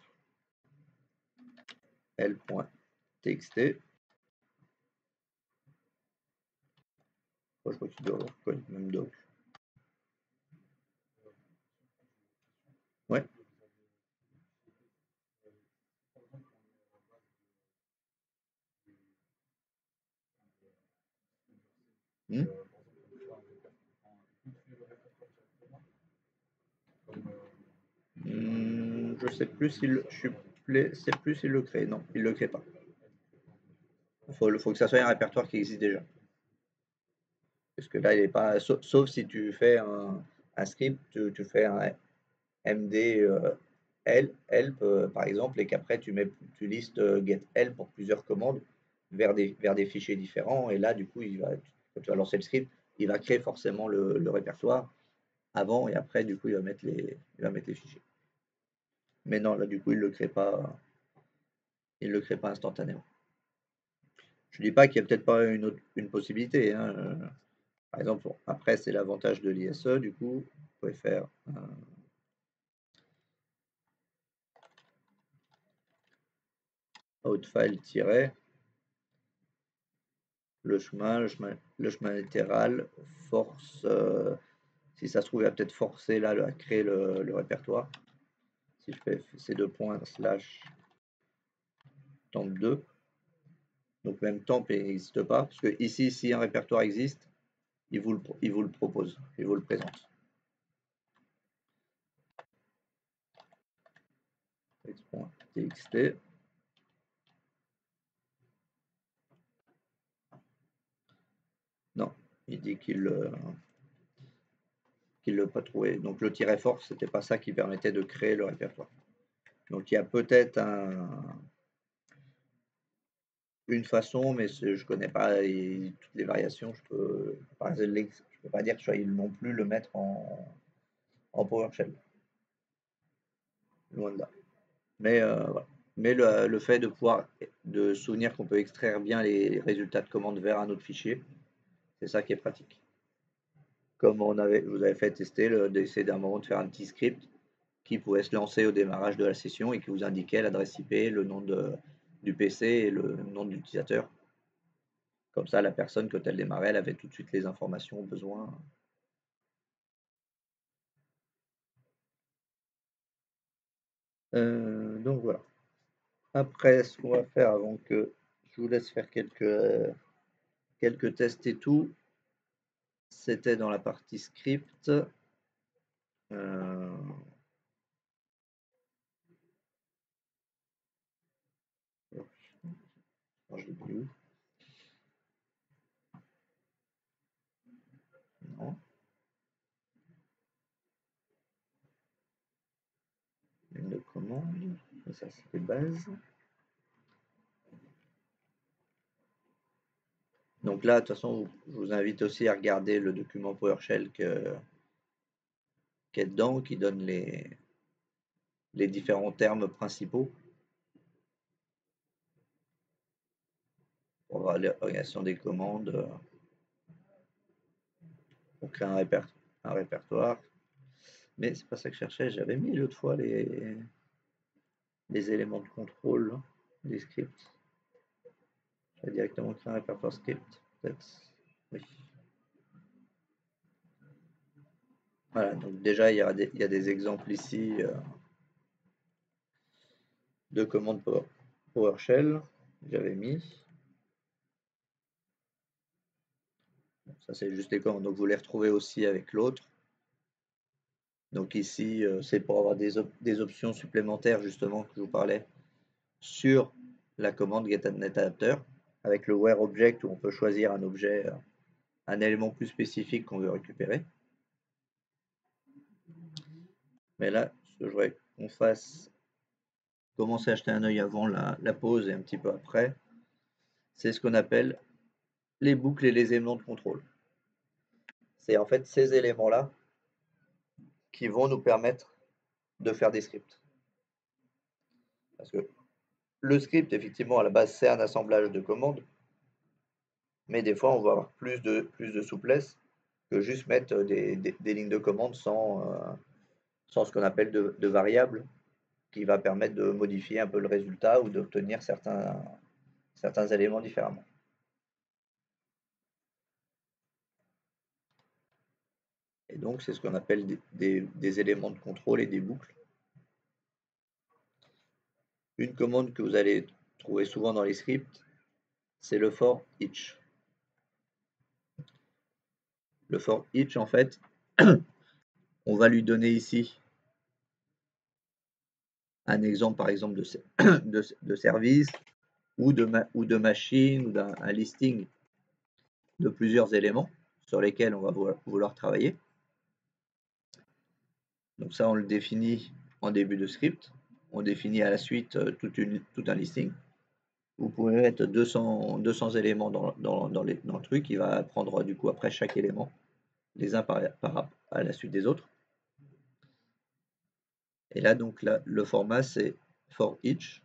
Speaker 1: l.txt. Je crois qu'il doit avoir quoi, même doc. Ouais. Hmm. Je sais plus s'il le crée. Non, il le crée pas. Faut que ça soit un répertoire qui existe déjà. Parce que là, il est pas. Sauf si tu fais un script, tu fais un MD help par exemple, et qu'après tu listes get help pour plusieurs commandes vers des fichiers différents. Et là, du coup, quand tu vas lancer le script, il va créer forcément le répertoire avant et après, du coup, il va mettre les fichiers. Mais non, là, du coup, il le crée pas instantanément. Je dis pas qu'il n'y a peut-être pas une possibilité, hein. Par exemple, après, c'est l'avantage de l'ISE, du coup, vous pouvez faire outfile- le chemin latéral force, si ça se trouve, il va peut-être forcer là à créer le répertoire. Si je fais ces deux points slash temp2, donc même temp n'existe pas, parce que ici, si un répertoire existe, il vous le propose, il vous le présente. X.txt. Non, il dit qu'il ne l'a pas trouvé. Donc le tiret force, c'était pas ça qui permettait de créer le répertoire. Donc il y a peut-être une façon, mais je connais pas toutes les variations. Je peux pas dire que je vais non plus le mettre en PowerShell. Loin de là. Mais voilà. Mais le fait de souvenir qu'on peut extraire bien les résultats de commande vers un autre fichier, c'est ça qui est pratique. Comme vous avez fait tester, d'essayer d'un moment de faire un petit script qui pouvait se lancer au démarrage de la session et qui vous indiquait l'adresse IP, le nom du PC et le nom de l'utilisateur. Comme ça, la personne, quand elle démarrait, elle avait tout de suite les informations au besoin. Donc voilà. Après, ce qu'on va faire avant que je vous laisse faire quelques tests et tout, c'était dans la partie script. Je l'ai mis où? Non. Ligne de commande. Et ça, c'était base. Donc là, de toute façon, je vous invite aussi à regarder le document PowerShell qui est dedans, qui donne les différents termes principaux pour avoir l'organisation des commandes. On crée un répertoire. Mais c'est pas ça que je cherchais. J'avais mis l'autre fois les éléments de contrôle des scripts. J'ai directement créé un répertoire script. Peut-être. Oui. Voilà, donc déjà il y a des exemples ici de commandes PowerShell. J'avais mis. Ça c'est juste les commandes. Donc vous les retrouvez aussi avec l'autre. Donc ici c'est pour avoir des options supplémentaires justement que je vous parlais sur la commande getAdNetAdapter avec le where object où on peut choisir un objet, un élément plus spécifique qu'on veut récupérer. Mais là, ce que je voudrais qu'on fasse, commencer à jeter un œil avant la pause et un petit peu après, c'est ce qu'on appelle les boucles et les éléments de contrôle. C'est en fait ces éléments-là qui vont nous permettre de faire des scripts. Parce que le script, effectivement, à la base, c'est un assemblage de commandes, mais des fois, on va avoir plus de souplesse que juste mettre des lignes de commande sans ce qu'on appelle de variables, qui va permettre de modifier un peu le résultat ou d'obtenir certains éléments différemment. Et donc, c'est ce qu'on appelle des éléments de contrôle et des boucles. Une commande que vous allez trouver souvent dans les scripts, c'est le for each. Le for each, en fait, on va lui donner ici un exemple, par exemple, de service ou de machine ou d'un listing de plusieurs éléments sur lesquels on va vouloir travailler. Donc ça, on le définit en début de script. On définit à la suite tout un listing. Vous pouvez mettre 200 éléments dans le truc. Il va prendre du coup après chaque élément, les uns à la suite des autres. Et là, donc, là, le format, c'est for each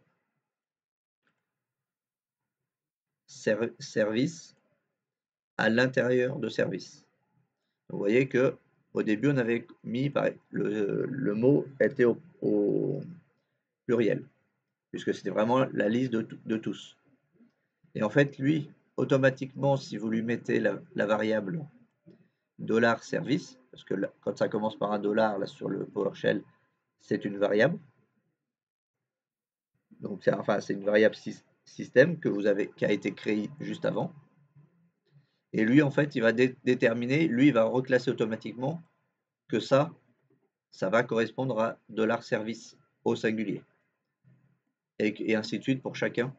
Speaker 1: service à l'intérieur de service. Vous voyez que au début, on avait mis le mot était au pluriel, puisque c'était vraiment la liste de tous. Et en fait, lui, automatiquement, si vous lui mettez la variable $service, parce que là, quand ça commence par un dollar là, sur le PowerShell, c'est une variable. Donc, c'est une variable système qui a été créée juste avant. Et lui, en fait, il va déterminer, lui, il va reclasser automatiquement que ça va correspondre à $service au singulier. Et ainsi de suite pour chacun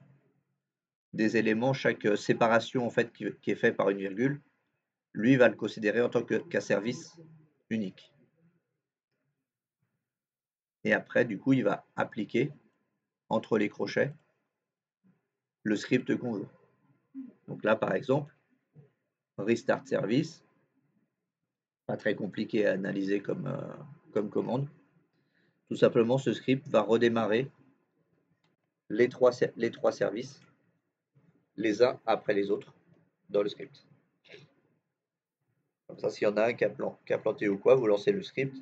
Speaker 1: des éléments, chaque séparation en fait qui est faite par une virgule, lui va le considérer en tant qu'un service unique. Et après, du coup, il va appliquer entre les crochets le script qu'on veut. Donc là, par exemple, restart service, pas très compliqué à analyser comme commande. Tout simplement, ce script va redémarrer les trois services, les uns après les autres, dans le script. Comme ça, s'il y en a un qui a planté ou quoi, vous lancez le script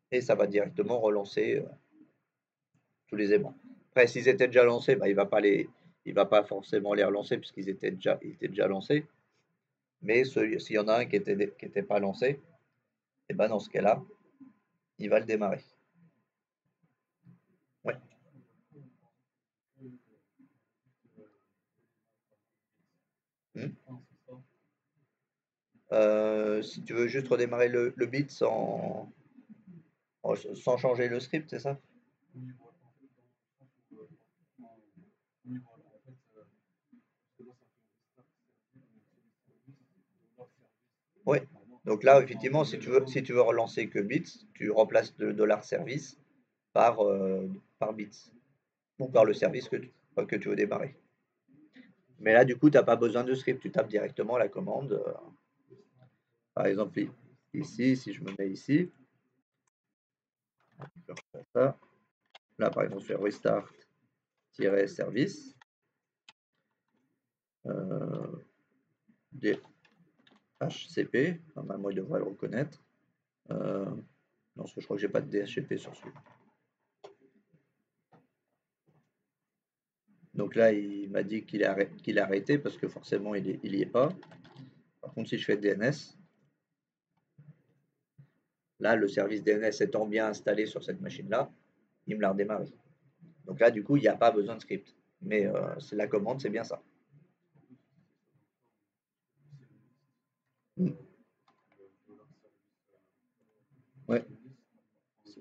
Speaker 1: et ça va directement relancer tous les éléments. Après, s'ils étaient déjà lancés, bah, il ne va pas les il va pas forcément les relancer puisqu'ils ils étaient déjà lancés. Mais s'il y en a un qui était pas lancé, et ben dans ce cas-là, il va le démarrer. Ouais. Hmm. Si tu veux juste redémarrer le bit sans changer le script, c'est ça? Ouais. Donc là, effectivement, si tu veux relancer que bits, tu remplaces le $service par bits ou par le service que tu veux démarrer. Mais là, du coup, tu n'as pas besoin de script, tu tapes directement la commande. Par exemple, ici, si je me mets ici, je refais ça. Là, par exemple, je fais restart-service. DHCP, normalement il devrait le reconnaître. Non, parce que je crois que j'ai pas de DHCP sur celui-là. Donc là, il m'a dit qu'il a arrêté parce que forcément il y est pas. Par contre, si je fais DNS, là, le service DNS étant bien installé sur cette machine-là, il me l'a redémarré. Donc là, du coup, il n'y a pas besoin de script. Mais c'est la commande, c'est bien ça. Mm. Ouais,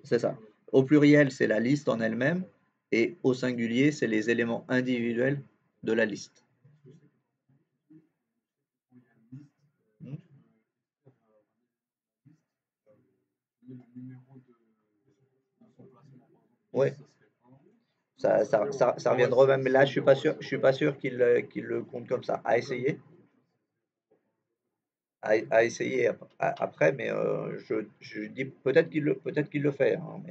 Speaker 1: c'est ça. Au pluriel, c'est la liste en elle-même, et au singulier, c'est les éléments individuels de la liste. Mm. Ouais, ça reviendra même. Mais là, je suis pas sûr qu'il le compte comme ça. À essayer, à essayer après, mais je dis peut-être qu'il le fait, hein,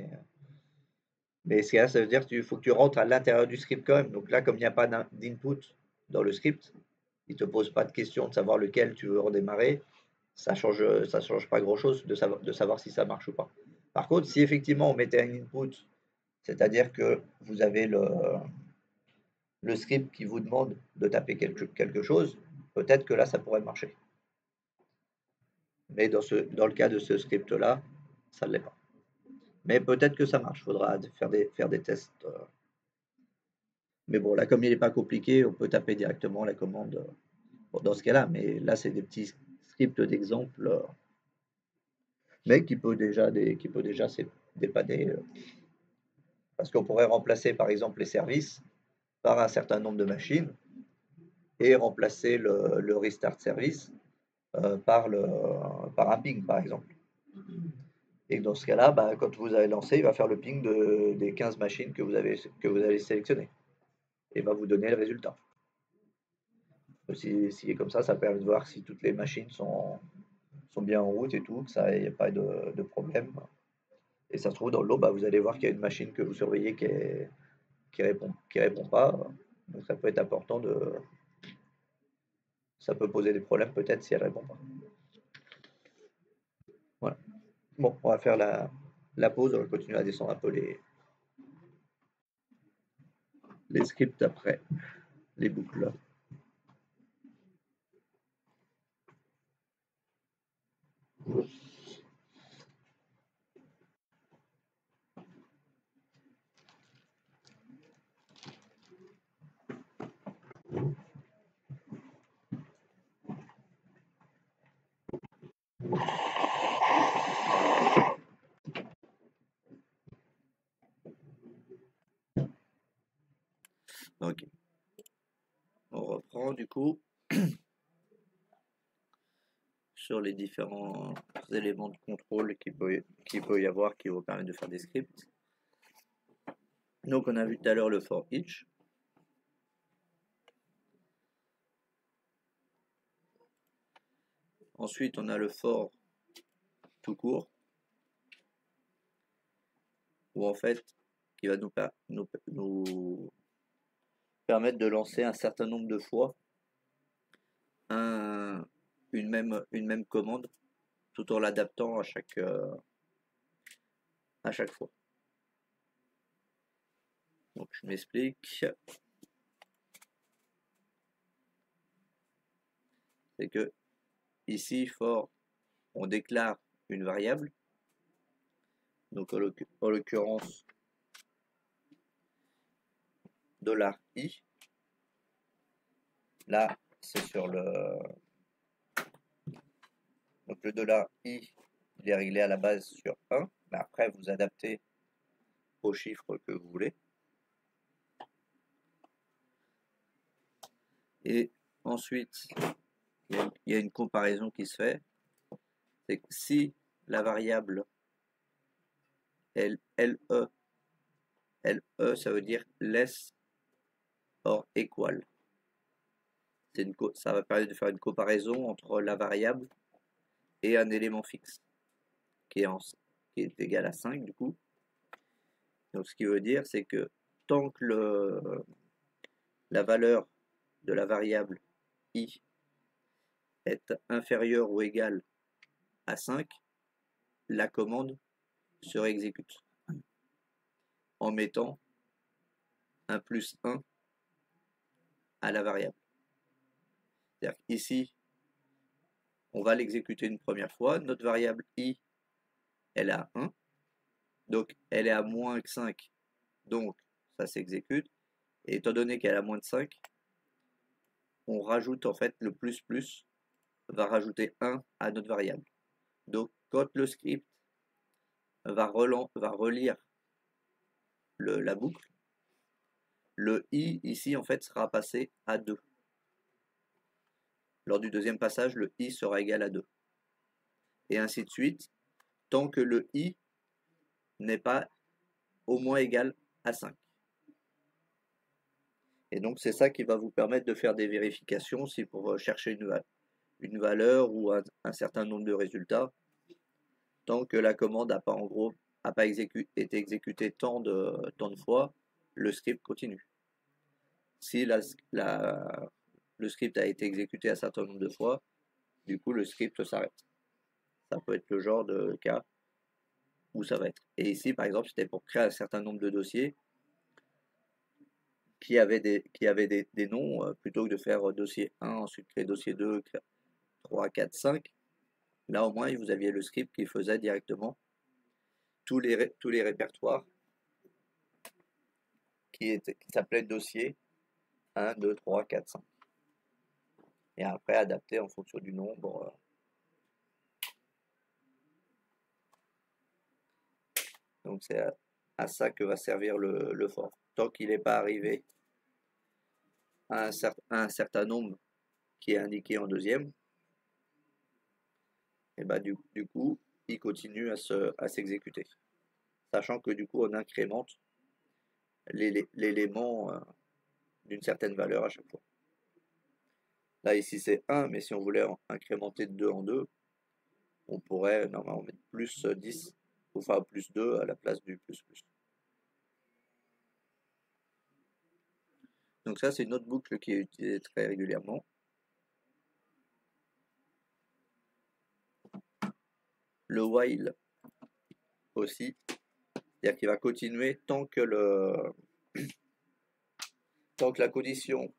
Speaker 1: mais ce qu'il y a, ça veut dire qu'il faut que tu rentres à l'intérieur du script quand même. Donc là, comme il n'y a pas d'input dans le script, il te pose pas de question de savoir lequel tu veux redémarrer. Ça change pas grand-chose de savoir si ça marche ou pas. Par contre, si effectivement on mettait un input, c'est-à-dire que vous avez le script qui vous demande de taper quelque chose, peut-être que là, ça pourrait marcher. Mais dans le cas de ce script-là, ça ne l'est pas. Mais peut-être que ça marche, il faudra faire des tests. Mais bon, là, comme il n'est pas compliqué, on peut taper directement la commande dans ce cas-là. Mais là, c'est des petits scripts d'exemple, mais qui peut déjà dépanner. Parce qu'on pourrait remplacer, par exemple, les services par un certain nombre de machines et remplacer le restart service par un ping, par exemple. Et dans ce cas-là, bah, quand vous avez lancé, il va faire le ping des 15 machines que vous avez sélectionnées et va vous donner le résultat. Si est comme ça permet de voir si toutes les machines sont bien en route et tout, que ça, il n'y a pas de problème. Et ça se trouve, dans le lot, bah, vous allez voir qu'il y a une machine que vous surveillez qui répond pas. Donc ça peut être important ça peut poser des problèmes peut-être si elle répond pas. Voilà. Bon, on va faire la pause, on va continuer à descendre un peu les scripts après, les boucles. Ok, on reprend du coup sur les différents éléments de contrôle qu'il peut y avoir qui vont permettre de faire des scripts. Donc on a vu tout à l'heure le for each. Ensuite on a le for tout court, où en fait qui va nous permettre de lancer un certain nombre de fois une même commande tout en l'adaptant à chaque fois. Donc je m'explique. c'est que ici, for, on déclare une variable, donc en l'occurrence $i. Là, c'est sur le... Donc le $i, il est réglé à la base sur 1, mais après vous adaptez au chiffre que vous voulez. Et ensuite, il y a une comparaison qui se fait. C'est que si la variable LE, ça veut dire less or equal. Ça va permettre de faire une comparaison entre la variable et un élément fixe qui est égal à 5 du coup. Donc ce qui veut dire c'est que tant que la valeur de la variable i est inférieure ou égale à 5, la commande se réexécute en mettant un plus 1 à la variable. C'est-à-dire qu'ici, on va l'exécuter une première fois, notre variable i, elle est à 1, donc elle est à moins que 5, donc ça s'exécute, et étant donné qu'elle est à moins de 5, on rajoute en fait le plus va rajouter 1 à notre variable. Donc quand le script va relire la boucle, le i ici en fait sera passé à 2. Lors du deuxième passage, le i sera égal à 2. Et ainsi de suite, tant que le i n'est pas au moins égal à 5. Et donc c'est ça qui va vous permettre de faire des vérifications si pour chercher une valeur ou un certain nombre de résultats, tant que la commande n'a pas été exécutée tant de fois, le script continue. Si le script a été exécuté un certain nombre de fois, du coup le script s'arrête. Ça peut être le genre de cas où ça va être. Et ici par exemple c'était pour créer un certain nombre de dossiers qui avaient des noms, plutôt que de faire dossier 1, ensuite créer dossier 2, 3, 4, 5. Là au moins vous aviez le script qui faisait directement tous les répertoires qui s'appelaient dossier 1, 2, 3, 4, 5. Et après adapter en fonction du nombre. Donc c'est à ça que va servir le for. Tant qu'il n'est pas arrivé à un certain nombre qui est indiqué en deuxième, et bah du coup il continue à s'exécuter. Sachant que du coup on incrémente l'élément d'une certaine valeur à chaque fois. Là ici c'est 1, mais si on voulait incrémenter de 2 en 2, on pourrait normalement mettre plus 10, enfin plus 2 à la place du plus plus. Donc ça c'est une autre boucle qui est utilisée très régulièrement. Le while aussi, c'est-à-dire qu'il va continuer tant que la condition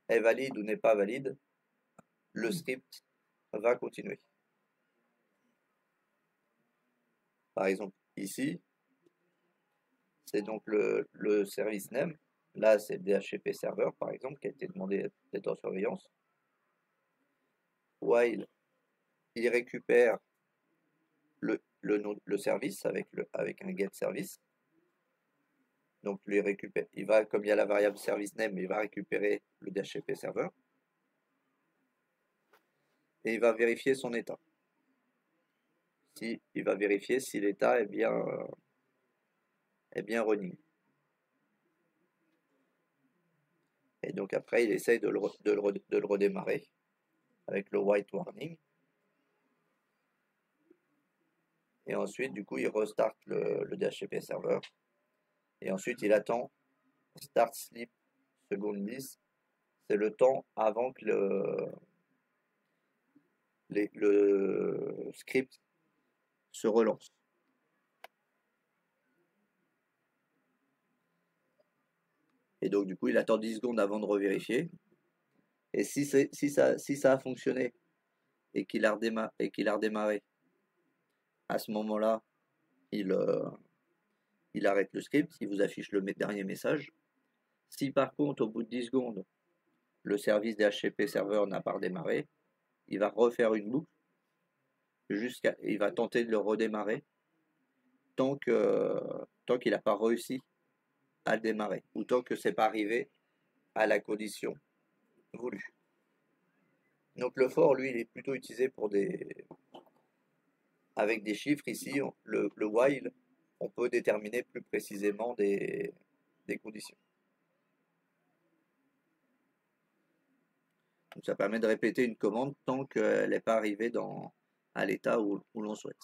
Speaker 1: est valide ou n'est pas valide, le script va continuer. Par exemple, ici, c'est donc le service name. Là, c'est DHCP serveur, par exemple, qui a été demandé d'être en surveillance. While il récupère le service avec un get service. Donc, comme il y a la variable service name, il va récupérer le DHCP serveur. Et il va vérifier son état. Il va vérifier si l'état est bien running. Et donc après, il essaye de le redémarrer avec le white warning. Et ensuite, du coup, il restart le DHCP serveur. Et ensuite, il attend start sleep second 10. C'est le temps avant que le script se relance. Et donc, du coup, il attend 10 secondes avant de revérifier. Et si ça a fonctionné et qu'il a redémarré, à ce moment-là, il, euh, il arrête le script, il vous affiche le dernier message. Si par contre, au bout de 10 secondes, le service DHCP serveur n'a pas redémarré, il va refaire une boucle il va tenter de le redémarrer tant qu'il n'a pas réussi à le démarrer ou tant que c'est pas arrivé à la condition voulue. Donc le for, lui, il est plutôt utilisé avec des chiffres ici, le while, on peut déterminer plus précisément des conditions. Donc ça permet de répéter une commande tant qu'elle n'est pas arrivée à l'état où l'on souhaite.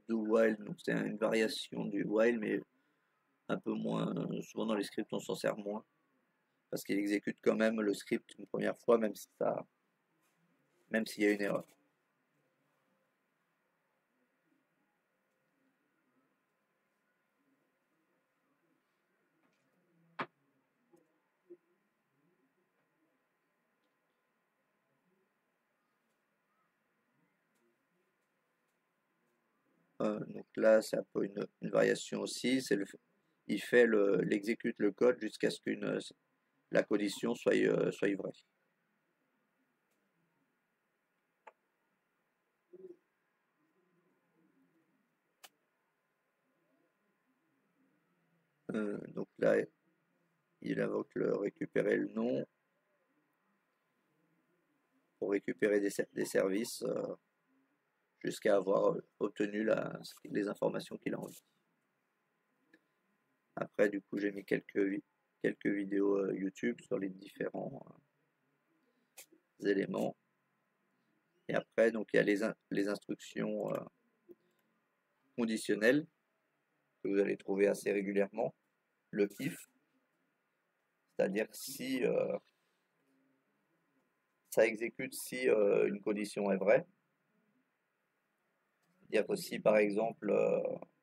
Speaker 1: Do while, donc c'est une variation du while, mais un peu moins, souvent dans les scripts on s'en sert moins, parce qu'il exécute quand même le script une première fois, même s'il y a une erreur. Donc là, c'est un peu une variation aussi. Il exécute le code jusqu'à ce que la condition soit vraie. Donc là, il invoque récupérer le nom pour récupérer des services jusqu'à avoir obtenu les informations qu'il a envie. Après, du coup, j'ai mis quelques vidéos YouTube sur les différents éléments. Et après, donc, il y a les instructions conditionnelles que vous allez trouver assez régulièrement. Le if, c'est-à-dire si ça exécute si une condition est vraie. C'est-à-dire que si par exemple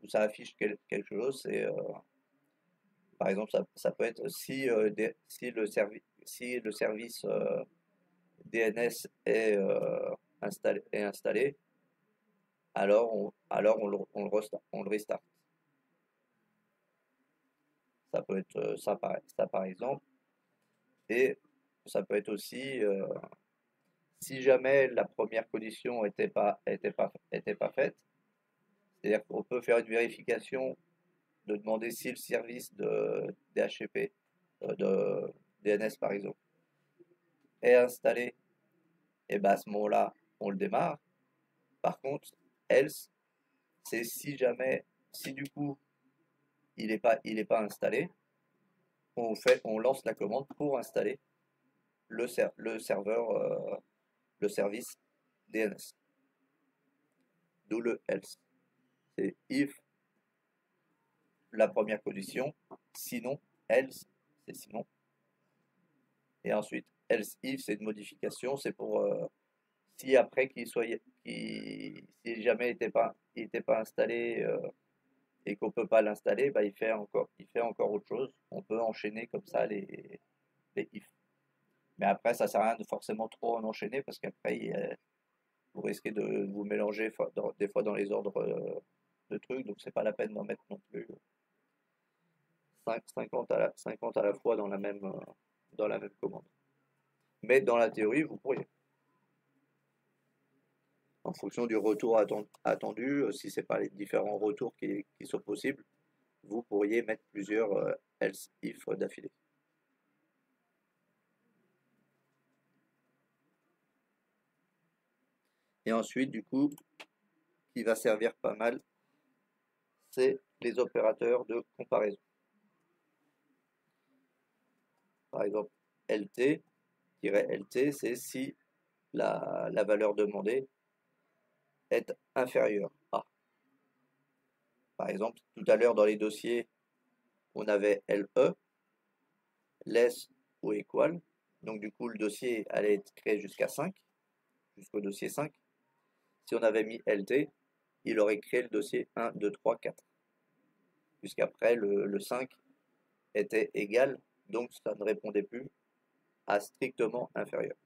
Speaker 1: ça affiche quelque chose, par exemple ça peut être si le service DNS est installé, alors on le restart. Ça peut être ça par exemple. Et ça peut être aussi si jamais la première condition était pas faite, c'est-à-dire qu'on peut faire une vérification de demander si le service de DHCP, de DNS par exemple, est installé, et ben à ce moment-là, on le démarre. Par contre, else, c'est si du coup il est pas installé, on lance la commande pour installer le serveur, le service DNS. D'où le else. C'est if la première condition, sinon, else, c'est sinon. Et ensuite, else if, c'est une modification, c'est pour si après si jamais il était pas installé et qu'on peut pas l'installer, bah, il fait encore autre chose. On peut enchaîner comme ça les if. Mais après, ça sert à rien de forcément trop en enchaîner parce qu'après, vous risquez de vous mélanger des fois dans les ordres de trucs, donc c'est pas la peine d'en mettre non plus 50 à la fois dans la même commande. Mais dans la théorie, vous pourriez. En fonction du retour attendu, si ce n'est pas les différents retours qui sont possibles, vous pourriez mettre plusieurs else if d'affilée. Et ensuite, du coup, qui va servir pas mal, c'est les opérateurs de comparaison. Par exemple, LT, c'est si la valeur demandée est inférieure à. Par exemple, tout à l'heure dans les dossiers, on avait LE, less ou equal. Donc du coup, le dossier allait être créé jusqu'à 5, jusqu'au dossier 5. Si on avait mis LT, il aurait créé le dossier 1, 2, 3, 4. Puisqu'après, le 5 était égal, donc ça ne répondait plus à strictement inférieur.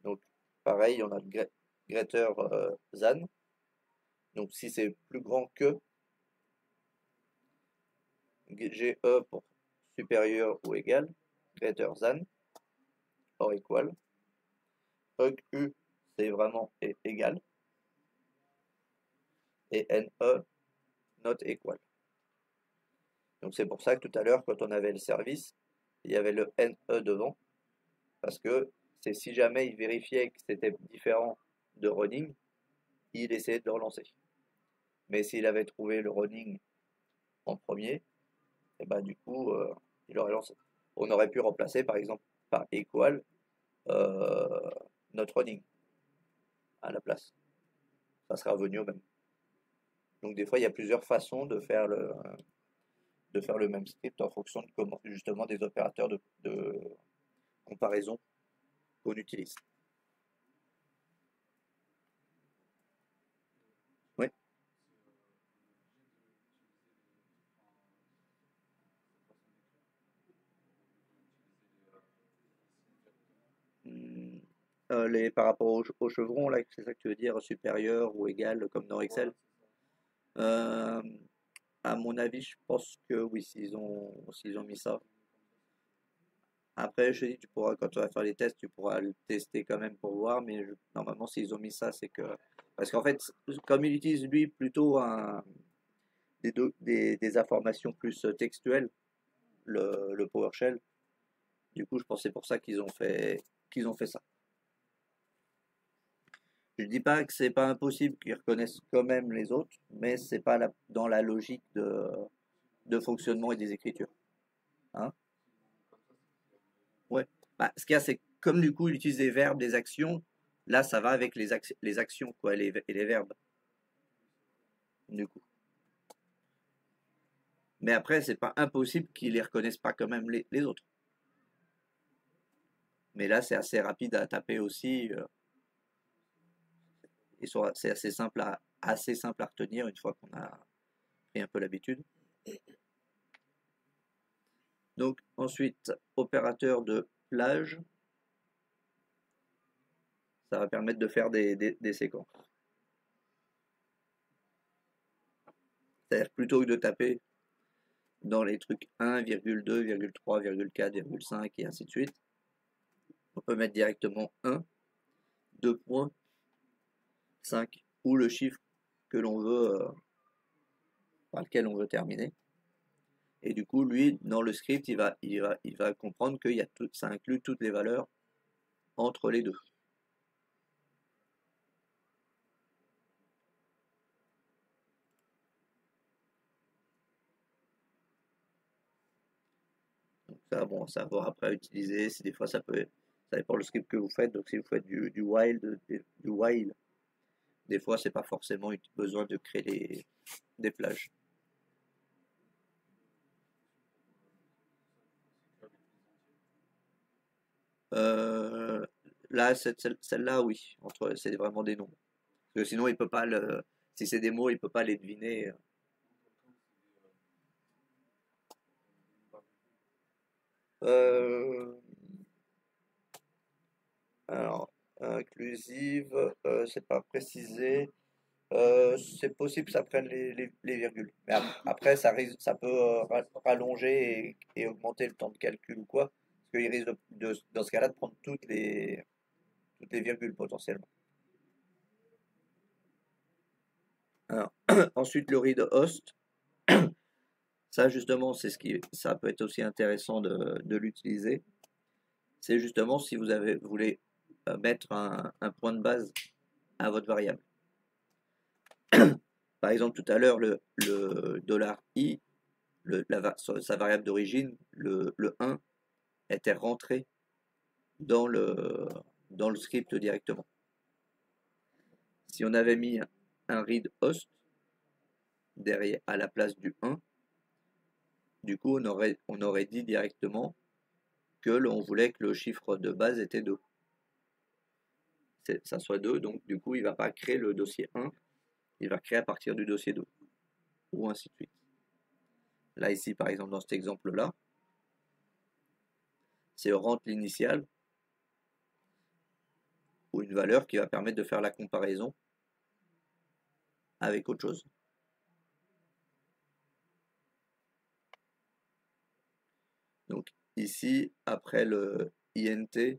Speaker 1: Donc, pareil, on a le greater than. Donc, si c'est plus grand que, GE pour supérieur ou égal, greater than, or equal. Hug U, c'est vraiment égal. Et NE, not equal. Donc, c'est pour ça que tout à l'heure, quand on avait le service, il y avait le NE devant. Parce que c'est si jamais il vérifiait que c'était différent de running, il essayait de le relancer. Mais s'il avait trouvé le running en premier, et ben du coup, il aurait lancé. On aurait pu remplacer par exemple par equal notre running à la place. Ça sera revenu au même. Donc des fois, il y a plusieurs façons de faire le même script en fonction de comment, justement des opérateurs de comparaison qu'on utilise. Oui. Par rapport au chevron, là, c'est ça que tu veux dire, supérieur ou égal, comme dans Excel. Euh, à mon avis, je pense que oui, s'ils ont mis ça. Après, je te dis, tu pourras, quand tu vas faire les tests, tu pourras le tester quand même pour voir, mais normalement, s'ils ont mis ça, c'est que. Parce qu'en fait, comme il utilise lui plutôt des informations plus textuelles, le PowerShell, du coup, je pense que c'est pour ça qu'ils ont fait ça. Je dis pas que c'est pas impossible qu'ils reconnaissent quand même les autres, mais c'est pas dans la logique de fonctionnement et des écritures. Hein. Ouais. Bah, ce qu'il y a, c'est que comme du coup, il utilise des verbes, des actions, là, ça va avec les actions, quoi, et les verbes, du coup. Mais après, c'est pas impossible qu'ils les reconnaissent pas quand même les autres. Mais là, c'est assez rapide à taper aussi. Et c'est assez simple à retenir une fois qu'on a pris un peu l'habitude. Donc, ensuite, opérateur de plage. Ça va permettre de faire des séquences. C'est-à-dire plutôt que de taper dans les trucs 1,2, 3, 4, 5 et ainsi de suite, on peut mettre directement 1, 2 points, 5 ou le chiffre que l'on veut, par lequel on veut terminer. Et du coup, lui, dans le script, il va comprendre que ça inclut toutes les valeurs entre les deux. Donc ça, bon, ça va voir après à utiliser. Si des fois, ça dépend le script que vous faites. Donc si vous faites du while, des fois, c'est pas forcément besoin de créer des plages. Là, celle-là, oui. C'est vraiment des noms. Parce que sinon, il peut pas si c'est des mots, il peut pas les deviner. Euh, alors, inclusive, c'est pas précisé. C'est possible que ça prenne les virgules. Mais après, ça peut rallonger et augmenter le temps de calcul ou quoi. Parce qu'il risque dans ce cas-là de prendre toutes les virgules potentiellement. Alors, ensuite, le read host. Ça, justement, ça peut être aussi intéressant de l'utiliser. C'est justement si vous voulez mettre un point de base à votre variable. Par exemple, tout à l'heure, le $i, sa variable d'origine, le 1, était rentré dans le script directement. Si on avait mis un read host derrière à la place du 1, du coup on aurait dit directement que l'on voulait que le chiffre de base était 2. Ça soit 2, donc du coup il ne va pas créer le dossier 1, il va créer à partir du dossier 2, ou ainsi de suite. Là, ici, par exemple, dans cet exemple-là, c'est rentre l'initiale, ou une valeur qui va permettre de faire la comparaison avec autre chose. Donc ici, après le INT,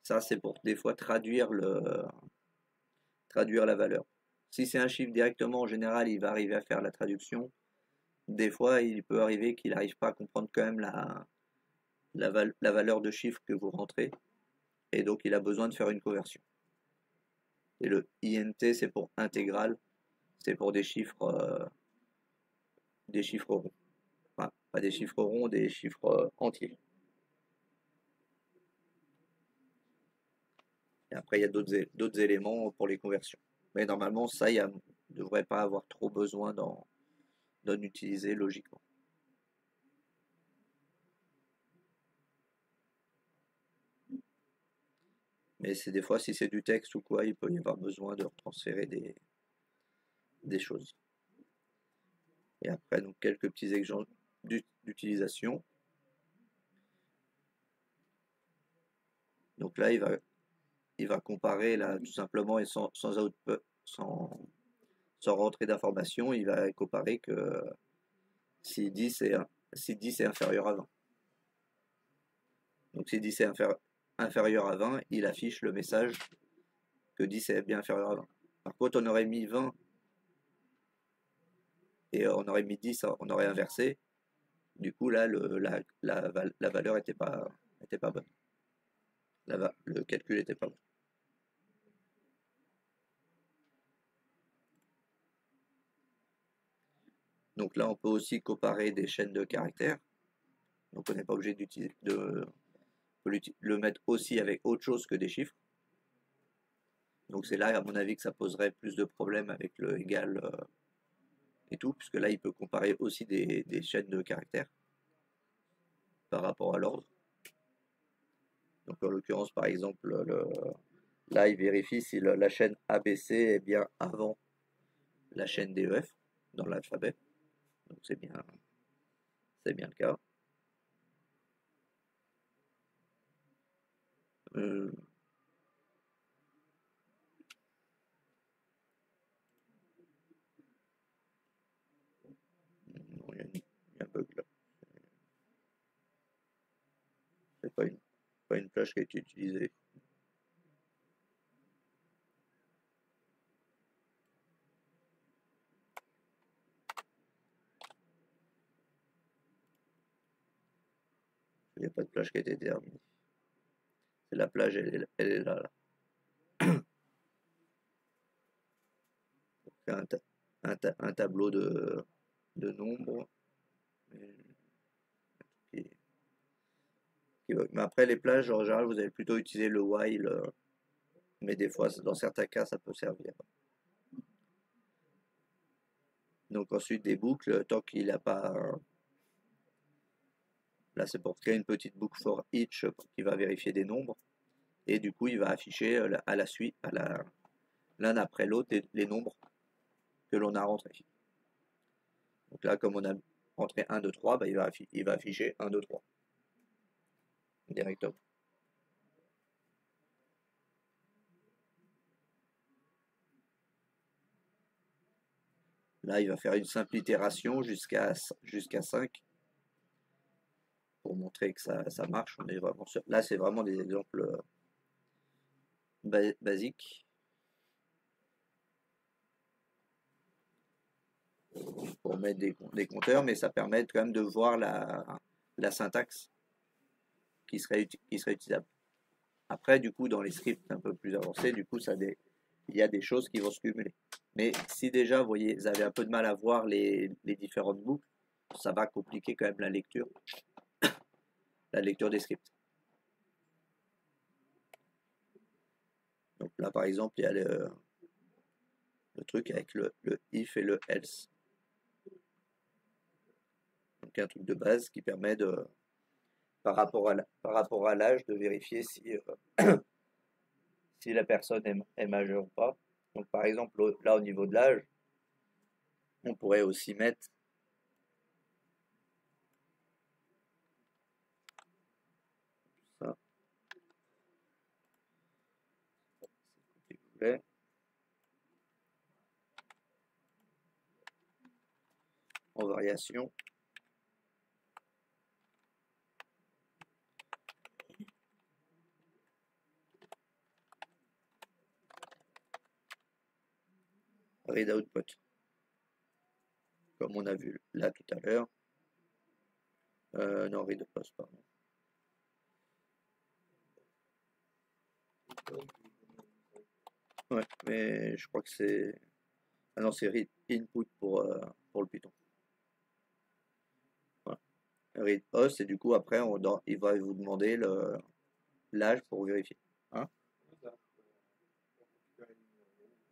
Speaker 1: ça c'est pour des fois traduire la valeur. Si c'est un chiffre directement, en général, il va arriver à faire la traduction. Des fois, il peut arriver qu'il n'arrive pas à comprendre quand même la valeur de chiffre que vous rentrez, et donc il a besoin de faire une conversion. Et le INT, c'est pour intégral, c'est pour des chiffres ronds. Enfin, pas des chiffres ronds, des chiffres entiers. Et après, il y a d'autres éléments pour les conversions. Mais normalement, ça, il ne devrait pas avoir trop besoin d'en utiliser logiquement. Mais c'est des fois, si c'est du texte ou quoi, il peut y avoir besoin de transférer des choses. Et après, donc, quelques petits exemples d'utilisation. Donc là, il va comparer là, tout simplement, et sans rentrer d'informations, il va comparer que si 10 est inférieur à 20. Donc si 10 est inférieur à 20, il affiche le message que 10 est bien inférieur à 20. Par contre, on aurait mis 20 et on aurait mis 10, on aurait inversé. Du coup, là, la valeur n'était pas bonne. Le calcul n'était pas bon. Donc là, on peut aussi comparer des chaînes de caractères. Donc on n'est pas obligé de le mettre aussi avec autre chose que des chiffres. Donc c'est là, à mon avis, que ça poserait plus de problèmes avec le égal et tout, puisque là, il peut comparer aussi des chaînes de caractères par rapport à l'ordre. Donc en l'occurrence, par exemple, là, il vérifie si la chaîne ABC est bien avant la chaîne DEF dans l'alphabet. Donc c'est bien le cas. Euh, non, il y a un bug là. C'est pas une plage qui a été utilisée. Il n'y a pas de plage qui a été terminée. C'est la plage, elle est là. Un tableau de nombres. Mais après, les plages, en général, vous allez plutôt utiliser le while, mais des fois, dans certains cas, ça peut servir. Donc ensuite, des boucles, tant qu'il n'a pas... Là, c'est pour créer une petite boucle for each qui va vérifier des nombres. Et du coup, il va afficher à la suite, l'un après l'autre, les nombres que l'on a rentrés. Donc là, comme on a rentré 1, 2, 3, bah, il va afficher 1, 2, 3 directement. Là, il va faire une simple itération jusqu'à 5 pour montrer que ça marche. On est vraiment sûr. Là, c'est vraiment des exemples basiques. Pour mettre des compteurs, mais ça permet quand même de voir la syntaxe qui serait utilisable. Après, du coup, dans les scripts un peu plus avancés, du coup, il y a des choses qui vont se cumuler. Mais si déjà, vous voyez, vous avez un peu de mal à voir les différentes boucles, ça va compliquer quand même la lecture des scripts. Donc là, par exemple, il y a le truc avec le if et le else. Donc un truc de base qui permet de, par rapport à l'âge, de vérifier si, si la personne est majeure ou pas. Donc par exemple, là au niveau de l'âge, on pourrait aussi mettre ça, s'il vous plaît. En variation. Read output. Comme on a vu là tout à l'heure. Non, read post, pardon. Ouais, mais je crois que c'est... Ah non, c'est read input pour le Python. Voilà. Read host, et du coup, après, il va vous demander l'âge pour vérifier. Hein?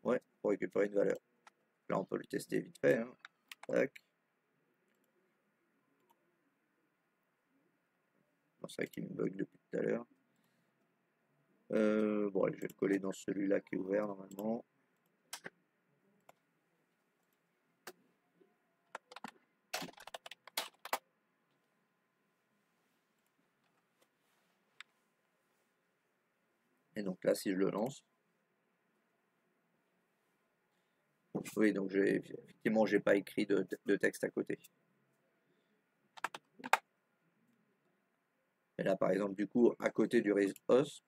Speaker 1: Ouais, pour récupérer une valeur. Là, on peut le tester vite fait. Hein. Tac. C'est vrai qu'il me bug depuis tout à l'heure. Bon, allez, je vais le coller dans celui-là qui est ouvert normalement. Et donc là, si je le lance, oui, donc effectivement, j'ai pas écrit de texte à côté. Et là, par exemple, du coup, à côté du read host,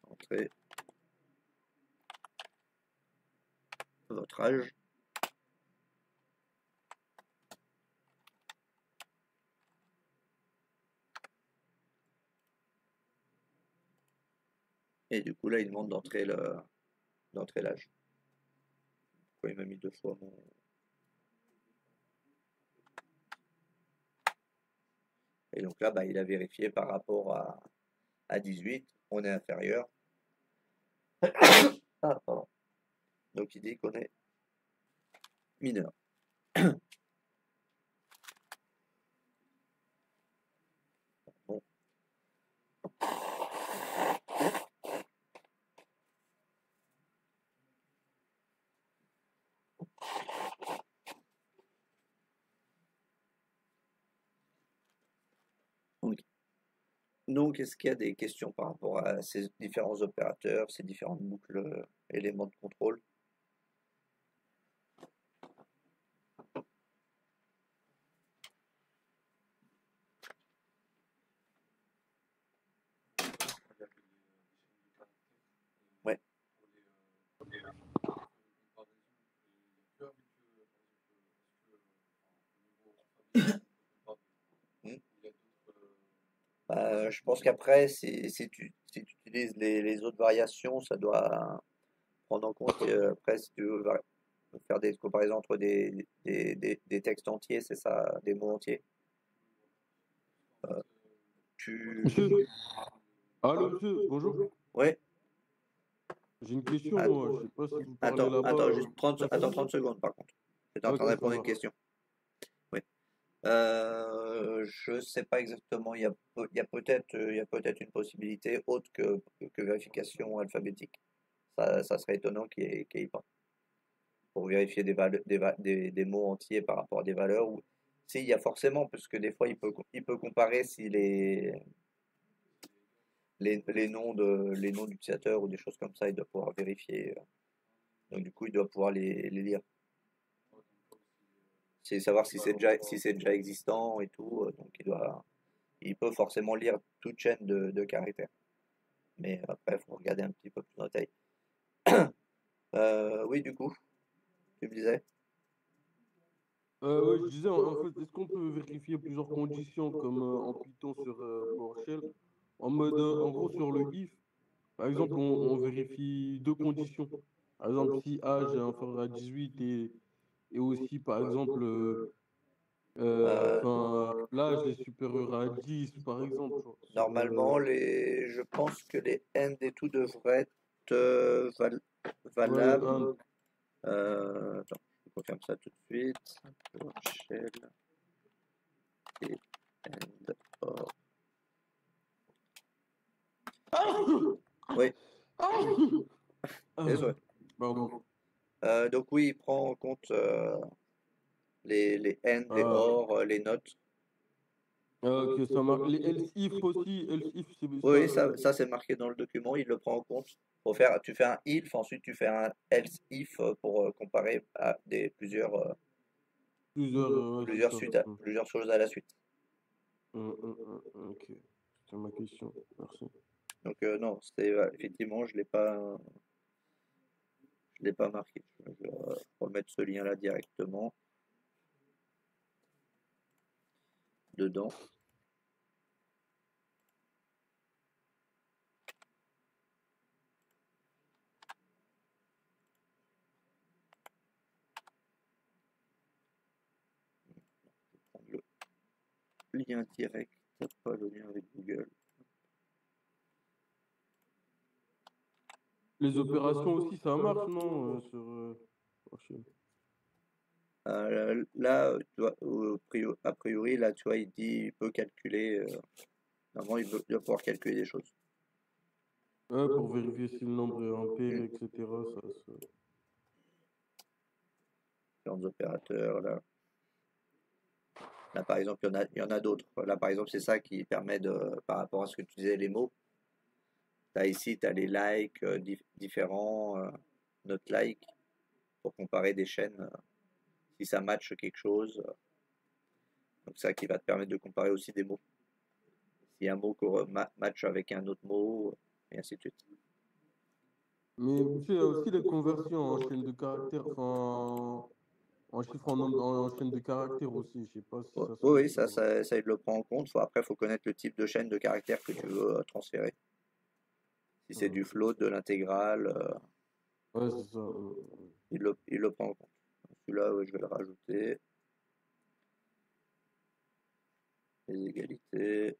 Speaker 1: entrez votre âge. Et du coup, là, il demande d'entrer l'âge. Pourquoi il m'a mis 2 fois mon... Et donc là, bah, il a vérifié par rapport à 18, on est inférieur. Ah, pardon. Donc il dit qu'on est mineur. Bon. Donc, est-ce qu'il y a des questions par rapport à ces différents opérateurs, ces différentes boucles, éléments de contrôle? Ouais. Je pense qu'après, si tu utilises les autres variations, ça doit prendre en compte, après, si tu veux faire des comparaisons entre des textes entiers, c'est ça, des mots entiers.
Speaker 2: Monsieur, allô monsieur, bonjour.
Speaker 1: Ouais.
Speaker 2: J'ai une question,
Speaker 1: Att-
Speaker 2: moi. Je sais pas si vous parlez là-bas
Speaker 1: Juste 30, attends 30 secondes par contre. J'étais en train
Speaker 2: Ok,
Speaker 1: de
Speaker 2: ça
Speaker 1: répondre à une
Speaker 2: va.
Speaker 1: question. Oui. Je sais pas exactement. Il y a peut-être une possibilité autre que vérification alphabétique. Ça serait étonnant qu'il y ait pas. Pour vérifier des mots entiers par rapport à des valeurs. Ou s'il y a forcément, parce que des fois il peut comparer si les noms d'utilisateurs ou des choses comme ça, il doit pouvoir vérifier. Donc du coup, il doit pouvoir les lire. C'est savoir si c'est déjà existant et tout. Donc il peut forcément lire toute chaîne de caractères. Mais après, il faut regarder un petit peu plus en détail. Oui, du coup, tu me disais?
Speaker 2: Ouais, je disais, en fait, est-ce qu'on peut vérifier plusieurs conditions comme en Python sur PowerShell? En mode, en gros, sur le if, par exemple, on vérifie deux conditions. Par exemple, si âge est inférieur à 18 et aussi, par exemple, l'âge est supérieur à 10, par exemple, tu vois,
Speaker 1: Normalement, je pense que les end et tout devraient être
Speaker 2: ouais,
Speaker 1: valables. Attends, je confirme ça tout de suite. PowerShell et end or. Oui, Désolé.
Speaker 2: Pardon.
Speaker 1: Donc oui, il prend en compte les AND, les
Speaker 2: Ah,
Speaker 1: OR, les notes.
Speaker 2: ok, ça marche. Les else if aussi, else if,
Speaker 1: Oui,
Speaker 2: ça.
Speaker 1: ça c'est marqué dans le document, il le prend en compte. Tu fais un if, ensuite tu fais un else if pour comparer à
Speaker 2: Plusieurs, ouais, c'est ça.
Speaker 1: plusieurs choses à la suite.
Speaker 2: Ok, c'était ma question. Merci.
Speaker 1: Donc non, effectivement, je l'ai pas marqué. Je vais remettre ce lien-là directement dedans. Prendre le lien direct, pas le lien avec Google.
Speaker 2: Les opérations aussi, ça marche, non, sur PowerShell.
Speaker 1: Là, tu vois, a priori, là, tu vois, il peut calculer. Normalement, il doit pouvoir calculer des choses.
Speaker 2: Ouais, pour vérifier si le nombre est impair, etc. Ça...
Speaker 1: Différents opérateurs, là. Là, par exemple, il y en a d'autres. Là, par exemple, c'est ça qui permet par rapport à ce que tu disais, les mots. Ici, tu as les likes différents, notre like, pour comparer des chaînes, si ça match quelque chose. Donc, ça qui va te permettre de comparer aussi des mots. Si un mot match avec un autre mot, et ainsi de suite.
Speaker 2: Mais tu sais, il y a aussi les conversions en chaîne de caractères, enfin, en chiffre en nombre, en chaîne de caractères aussi. Je sais pas si ça se fait
Speaker 1: Oui,
Speaker 2: sur.
Speaker 1: ça, il le prend en compte. Après, il faut connaître le type de chaîne de caractères que tu veux transférer. Si c'est du float, de l'intégrale,
Speaker 2: Ouais, c'est ça.
Speaker 1: il le prend en compte. Celui-là, je vais le rajouter. Les égalités,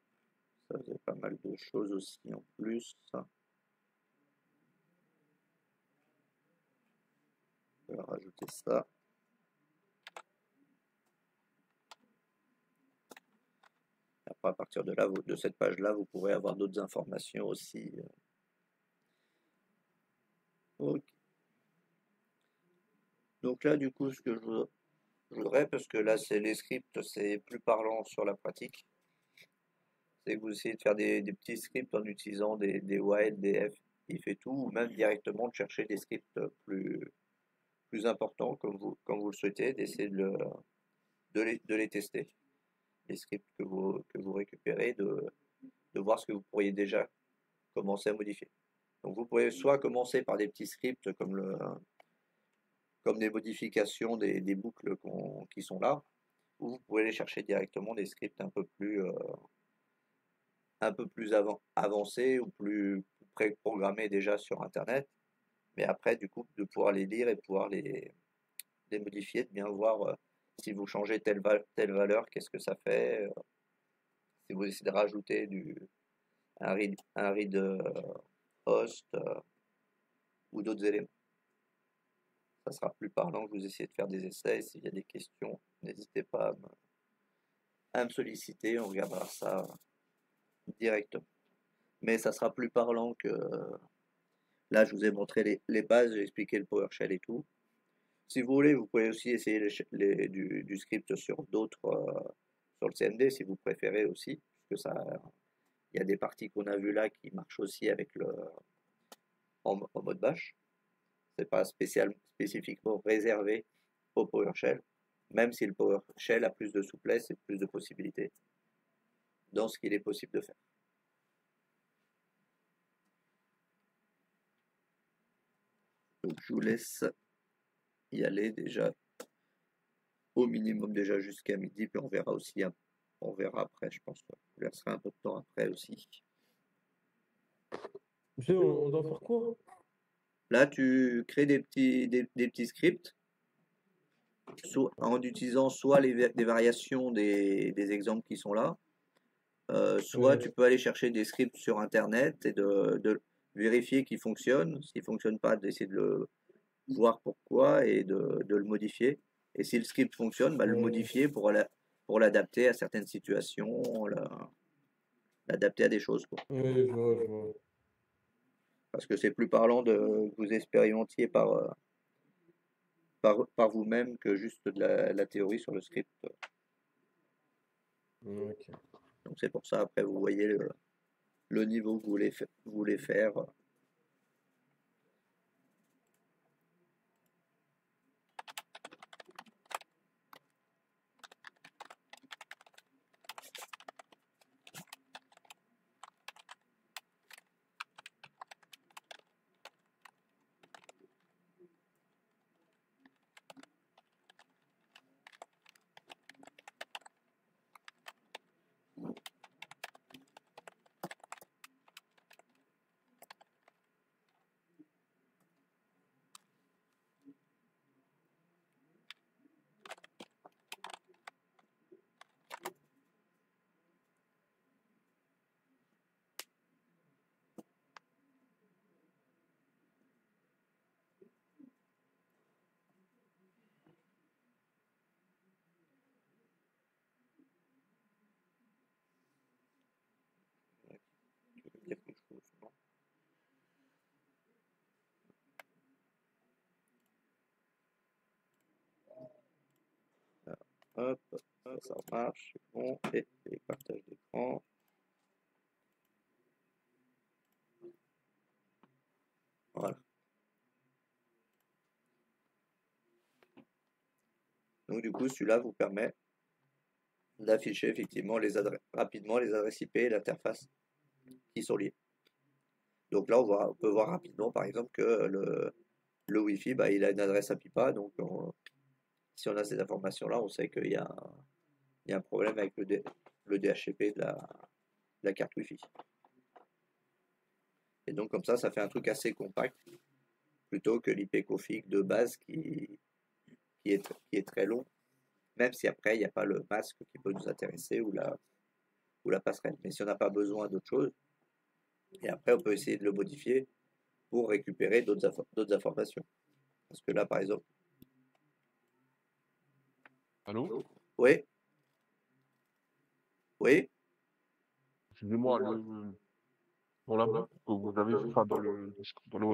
Speaker 1: ça faisait pas mal de choses aussi en plus. Je vais rajouter ça. Après, à partir de là, de cette page-là, vous pourrez avoir d'autres informations aussi. Ok. Donc là, du coup, ce que je voudrais, parce que là, c'est les scripts, c'est plus parlant sur la pratique, c'est que vous essayez de faire des petits scripts en utilisant des while, des if et tout, ou même directement de chercher des scripts plus importants, comme vous le souhaitez, d'essayer de les tester. Les scripts que vous récupérez, de voir ce que vous pourriez déjà commencer à modifier. Donc vous pouvez soit commencer par des petits scripts comme des modifications des boucles qui sont là, ou vous pouvez aller chercher directement des scripts un peu plus avancés ou plus pré-programmés déjà sur Internet, mais après du coup de pouvoir les lire et pouvoir les modifier, de bien voir si vous changez telle valeur, qu'est-ce que ça fait, si vous essayez de rajouter un read host ou d'autres éléments. Ça sera plus parlant que vous essayez de faire des essais. S'il y a des questions, n'hésitez pas à me solliciter, on regardera ça directement. Mais ça sera plus parlant que là, je vous ai montré les bases, j'ai expliqué le PowerShell et tout. Si vous voulez, vous pouvez aussi essayer du script sur d'autres, sur le CMD si vous préférez aussi, puisque il y a des parties qu'on a vues là qui marchent aussi avec en mode bash. C'est pas spécifiquement réservé au PowerShell, même si le PowerShell a plus de souplesse et plus de possibilités dans ce qu'il est possible de faire. Donc je vous laisse y aller déjà au minimum déjà jusqu'à midi, puis on verra aussi, on verra après, je pense. Je vous laisserai un peu de temps après aussi.
Speaker 2: Tu sais, on doit faire quoi?
Speaker 1: Là, tu crées des petits scripts en utilisant soit des variations des exemples qui sont là, soit tu peux aller chercher des scripts sur Internet et de vérifier qu'ils fonctionnent. S'ils ne fonctionnent pas, d'essayer de le voir pourquoi et de le modifier. Et si le script fonctionne, bah, le modifier pour l'adapter à certaines situations, l'adapter à des choses, quoi.
Speaker 2: Oui, je vois, je vois.
Speaker 1: parce que c'est plus parlant de que vous expérimentiez par vous-même que juste de la théorie sur le script.
Speaker 2: Ok.
Speaker 1: Donc c'est pour ça, après, vous voyez le niveau que vous voulez faire. Je veux dire quelque chose, non? Hop, ça marche, c'est bon. Et les partages d'écran. Voilà. Donc du coup, celui-là vous permet d'afficher effectivement rapidement les adresses IP et l'interface qui sont liées. Donc là, on peut voir rapidement, par exemple, que le Wi-Fi, bah, il a une adresse APIPA. Donc si on a ces informations-là, on sait qu'il y a un problème avec le DHCP de la carte Wi-Fi. Et donc comme ça fait un truc assez compact, plutôt que l'IP-config de base qui est très long, même si après il n'y a pas le masque qui peut nous intéresser ou la passerelle. Mais si on n'a pas besoin d'autre chose, et après on peut essayer de le modifier pour récupérer d'autres informations. Parce que là, par exemple,
Speaker 2: Allô?
Speaker 1: oui, oui,
Speaker 2: Excusez-moi, dans la boucle que vous avez, enfin,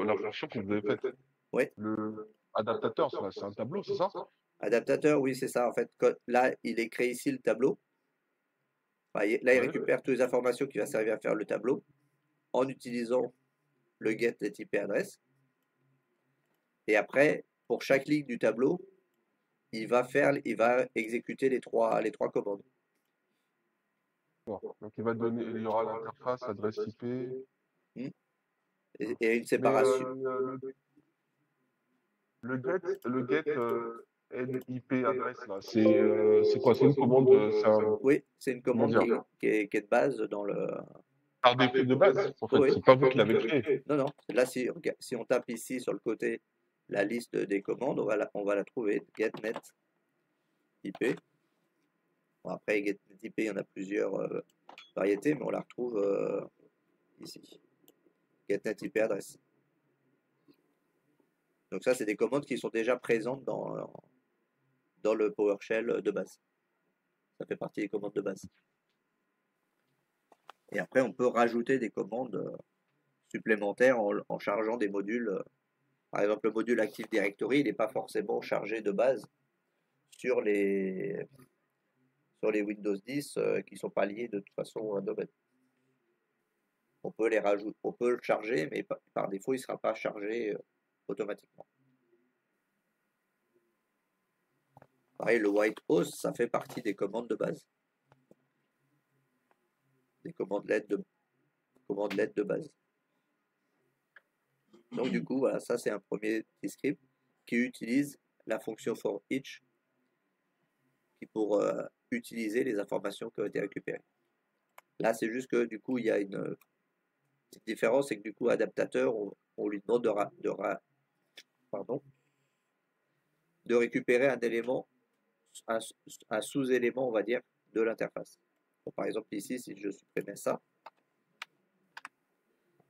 Speaker 2: la version que vous avez faite,
Speaker 1: oui.
Speaker 2: le adaptateur, c'est un tableau, c'est ça?
Speaker 1: Adaptateur, oui, c'est ça. En fait, là, il est créé ici le tableau. Enfin, là, il
Speaker 2: Ouais.
Speaker 1: récupère toutes les informations qui vont servir à faire le tableau en utilisant le get des IP adresse. Et après, pour chaque ligne du tableau, il va exécuter les trois commandes.
Speaker 2: Bon. Donc il y aura l'interface, adresse IP.
Speaker 1: Hmm. Et une
Speaker 2: Mais
Speaker 1: séparation.
Speaker 2: le get NIP adresse là, c'est quoi? C'est une commande, c'est un,
Speaker 1: Oui, c'est une
Speaker 2: comment
Speaker 1: commande
Speaker 2: dire?
Speaker 1: qui est de base dans le.
Speaker 2: Par défaut de base, en fait.
Speaker 1: Oui,
Speaker 2: C'est pas vous qui l'avez créé.
Speaker 1: non, non. Là, si on tape ici sur le côté la liste des commandes, on va la trouver. Getnet IP. Bon, après, getnet IP, il y en a plusieurs variétés, mais on la retrouve ici. Getnet IP adresse. Donc ça, c'est des commandes qui sont déjà présentes dans le PowerShell de base. Ça fait partie des commandes de base. Et après, on peut rajouter des commandes supplémentaires en chargeant des modules. Par exemple, le module Active Directory, il n'est pas forcément chargé de base sur les, sur les Windows 10 qui ne sont pas liés de toute façon à un domaine. On peut les rajouter, on peut le charger, mais par défaut, il ne sera pas chargé automatiquement. Pareil, le whitehouse, ça fait partie des commandes de base. Des commandes LED de base. Donc du coup, voilà, ça c'est un premier petit script qui utilise la fonction for each pour utiliser les informations qui ont été récupérées. Là, c'est juste que du coup, il y a une petite différence, c'est que du coup, adaptateur, on lui demande de récupérer un élément, un sous-élément, on va dire, de l'interface. Par exemple, ici, si je supprimais ça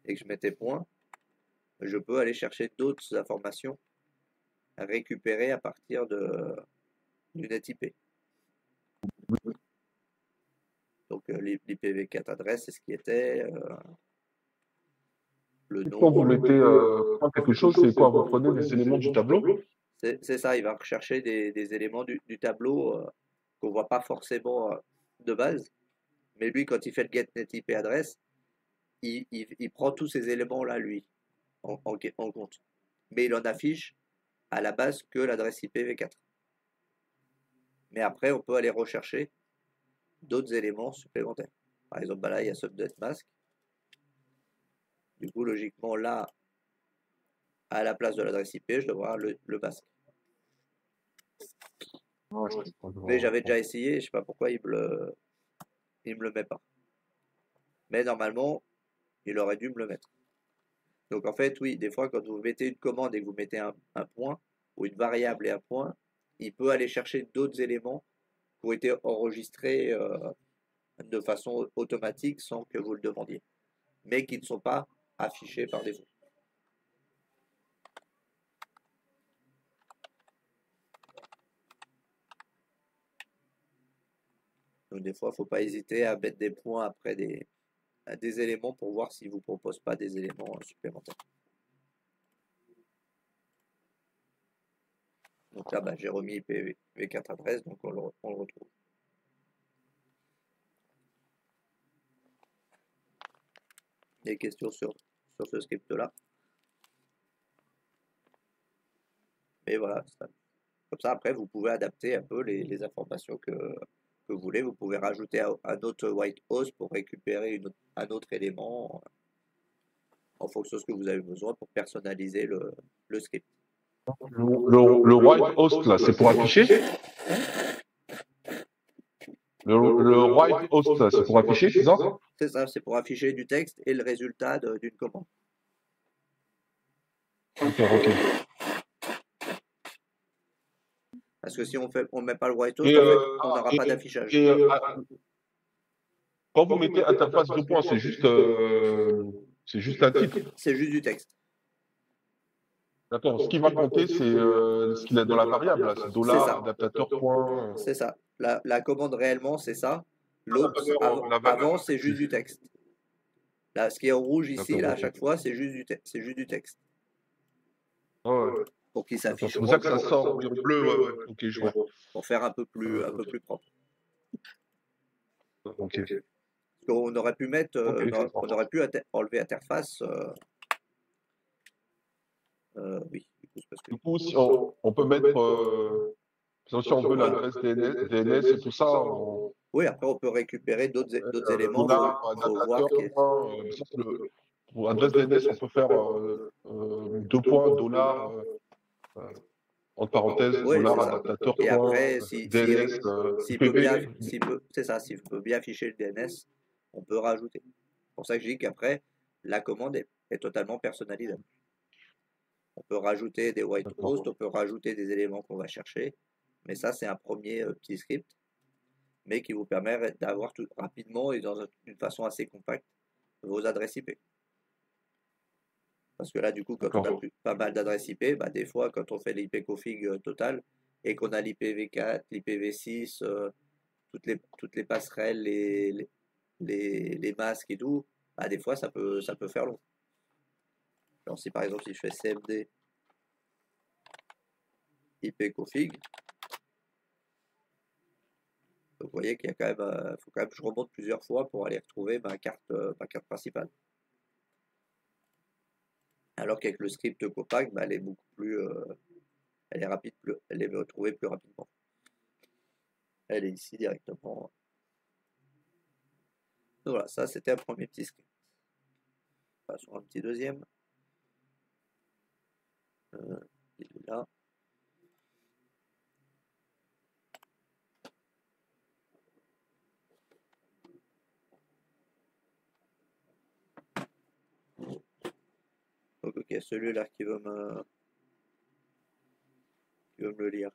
Speaker 1: et que je mettais point, je peux aller chercher d'autres informations récupérées à partir du net IP. Donc l'IPv4 adresse, c'est ce qui était. le
Speaker 3: Quand vous
Speaker 1: nom.
Speaker 3: mettez quelque chose, c'est quoi? Vous prenez des éléments du tableau?
Speaker 1: C'est ça, il va rechercher des éléments du tableau qu'on voit pas forcément de base. Mais lui, quand il fait le getNet IP adresse, il prend tous ces éléments-là, lui, en compte. Mais il en affiche à la base que l'adresse IPv4. Mais après, on peut aller rechercher d'autres éléments supplémentaires. Par exemple, bah là, il y a subnet mask. Du coup, logiquement, là, à la place de l'adresse IP, je devrais avoir le masque.
Speaker 3: Ouais,
Speaker 1: Mais j'avais déjà essayé, je sais pas pourquoi il me le met pas. Mais normalement, il aurait dû me le mettre. Donc en fait, oui, des fois, quand vous mettez une commande et que vous mettez un point, ou une variable et un point, il peut aller chercher d'autres éléments qui ont été enregistrés de façon automatique sans que vous le demandiez, mais qui ne sont pas affichés par défaut. Donc des fois, il ne faut pas hésiter à mettre des points après des éléments pour voir s'ils ne vous proposent pas des éléments supplémentaires. Donc là, bah, j'ai remis IPv4 adresse, donc on le retrouve. Des questions sur ce script-là. Et voilà, comme ça, après, vous pouvez adapter un peu les informations que vous voulez. Vous pouvez rajouter un autre white host pour récupérer un autre élément en fonction de ce que vous avez besoin pour personnaliser le script.
Speaker 3: Le white host, là, c'est pour afficher? Le white host, là, c'est pour afficher, c'est ça?
Speaker 1: C'est ça, c'est pour afficher du texte et le résultat d'une commande.
Speaker 3: D'accord, ok.
Speaker 1: Parce que si on ne met pas le white host, en fait, on n'aura pas d'affichage.
Speaker 3: Quand vous mettez interface 2 points, c'est juste un titre.
Speaker 1: C'est juste du texte.
Speaker 3: D'accord. Ce qui va compter, c'est ce qu'il a dans la variable, là. C'est dollar, adaptateur point.
Speaker 1: C'est ça. La commande réellement, c'est ça. L'autre,
Speaker 3: La valeur,
Speaker 1: avant, c'est juste du texte. Là, ce qui est en rouge ici, là, à
Speaker 3: ok.
Speaker 1: chaque fois, c'est juste du texte.
Speaker 3: Ouais.
Speaker 1: Pour qu'il
Speaker 3: D'accord.
Speaker 1: s'affiche.
Speaker 3: C'est pour ça que ça sort en bleu. Ouais. Ok, je vois.
Speaker 1: Pour faire un peu plus propre.
Speaker 3: Ok.
Speaker 1: On aurait pu mettre,
Speaker 3: Ok,
Speaker 1: on aurait pu enlever interface. Oui, du coup, c'est parce que.
Speaker 3: Du coup, si on peut mettre, si on veut l'adresse DNS et tout ça,
Speaker 1: Oui, après, on peut récupérer d'autres éléments.
Speaker 3: dollar,
Speaker 1: Faut voir
Speaker 3: adaptateur point, pour adresse DNS, on peut faire 2 points, dollar, entre parenthèses,
Speaker 1: Oui,
Speaker 3: dollar,
Speaker 1: c'est ça.
Speaker 3: adaptateur
Speaker 1: Et
Speaker 3: point,
Speaker 1: après,
Speaker 3: DNS,
Speaker 1: s'il peut bien,
Speaker 3: IPv.
Speaker 1: c'est ça, s'il peut bien afficher le DNS, on peut rajouter. C'est pour ça que je dis qu'après, la commande est totalement personnalisable. On peut rajouter des white hosts, on peut rajouter des éléments qu'on va chercher, mais ça, c'est un premier petit script, mais qui vous permet d'avoir tout rapidement et dans une façon assez compacte vos adresses IP. Parce que là, du coup, quand on a pas mal d'adresses IP, bah, des fois, quand on fait l'IP-config total et qu'on a l'IPv4, l'IPv6, toutes les passerelles, les masques et tout, bah, des fois, ça peut faire long. Alors, si par exemple, si je fais cmd IP-config, vous voyez qu'il y a quand même, faut quand même que je remonte plusieurs fois pour aller retrouver ma carte principale. Alors qu'avec le script compact, bah, elle est beaucoup plus, elle est rapide, elle est retrouvée plus rapidement. Elle est ici directement. Donc voilà, ça c'était un premier petit script. Passons à un petit deuxième. Il est là. Donc ok, celui-là qui veut me le lire.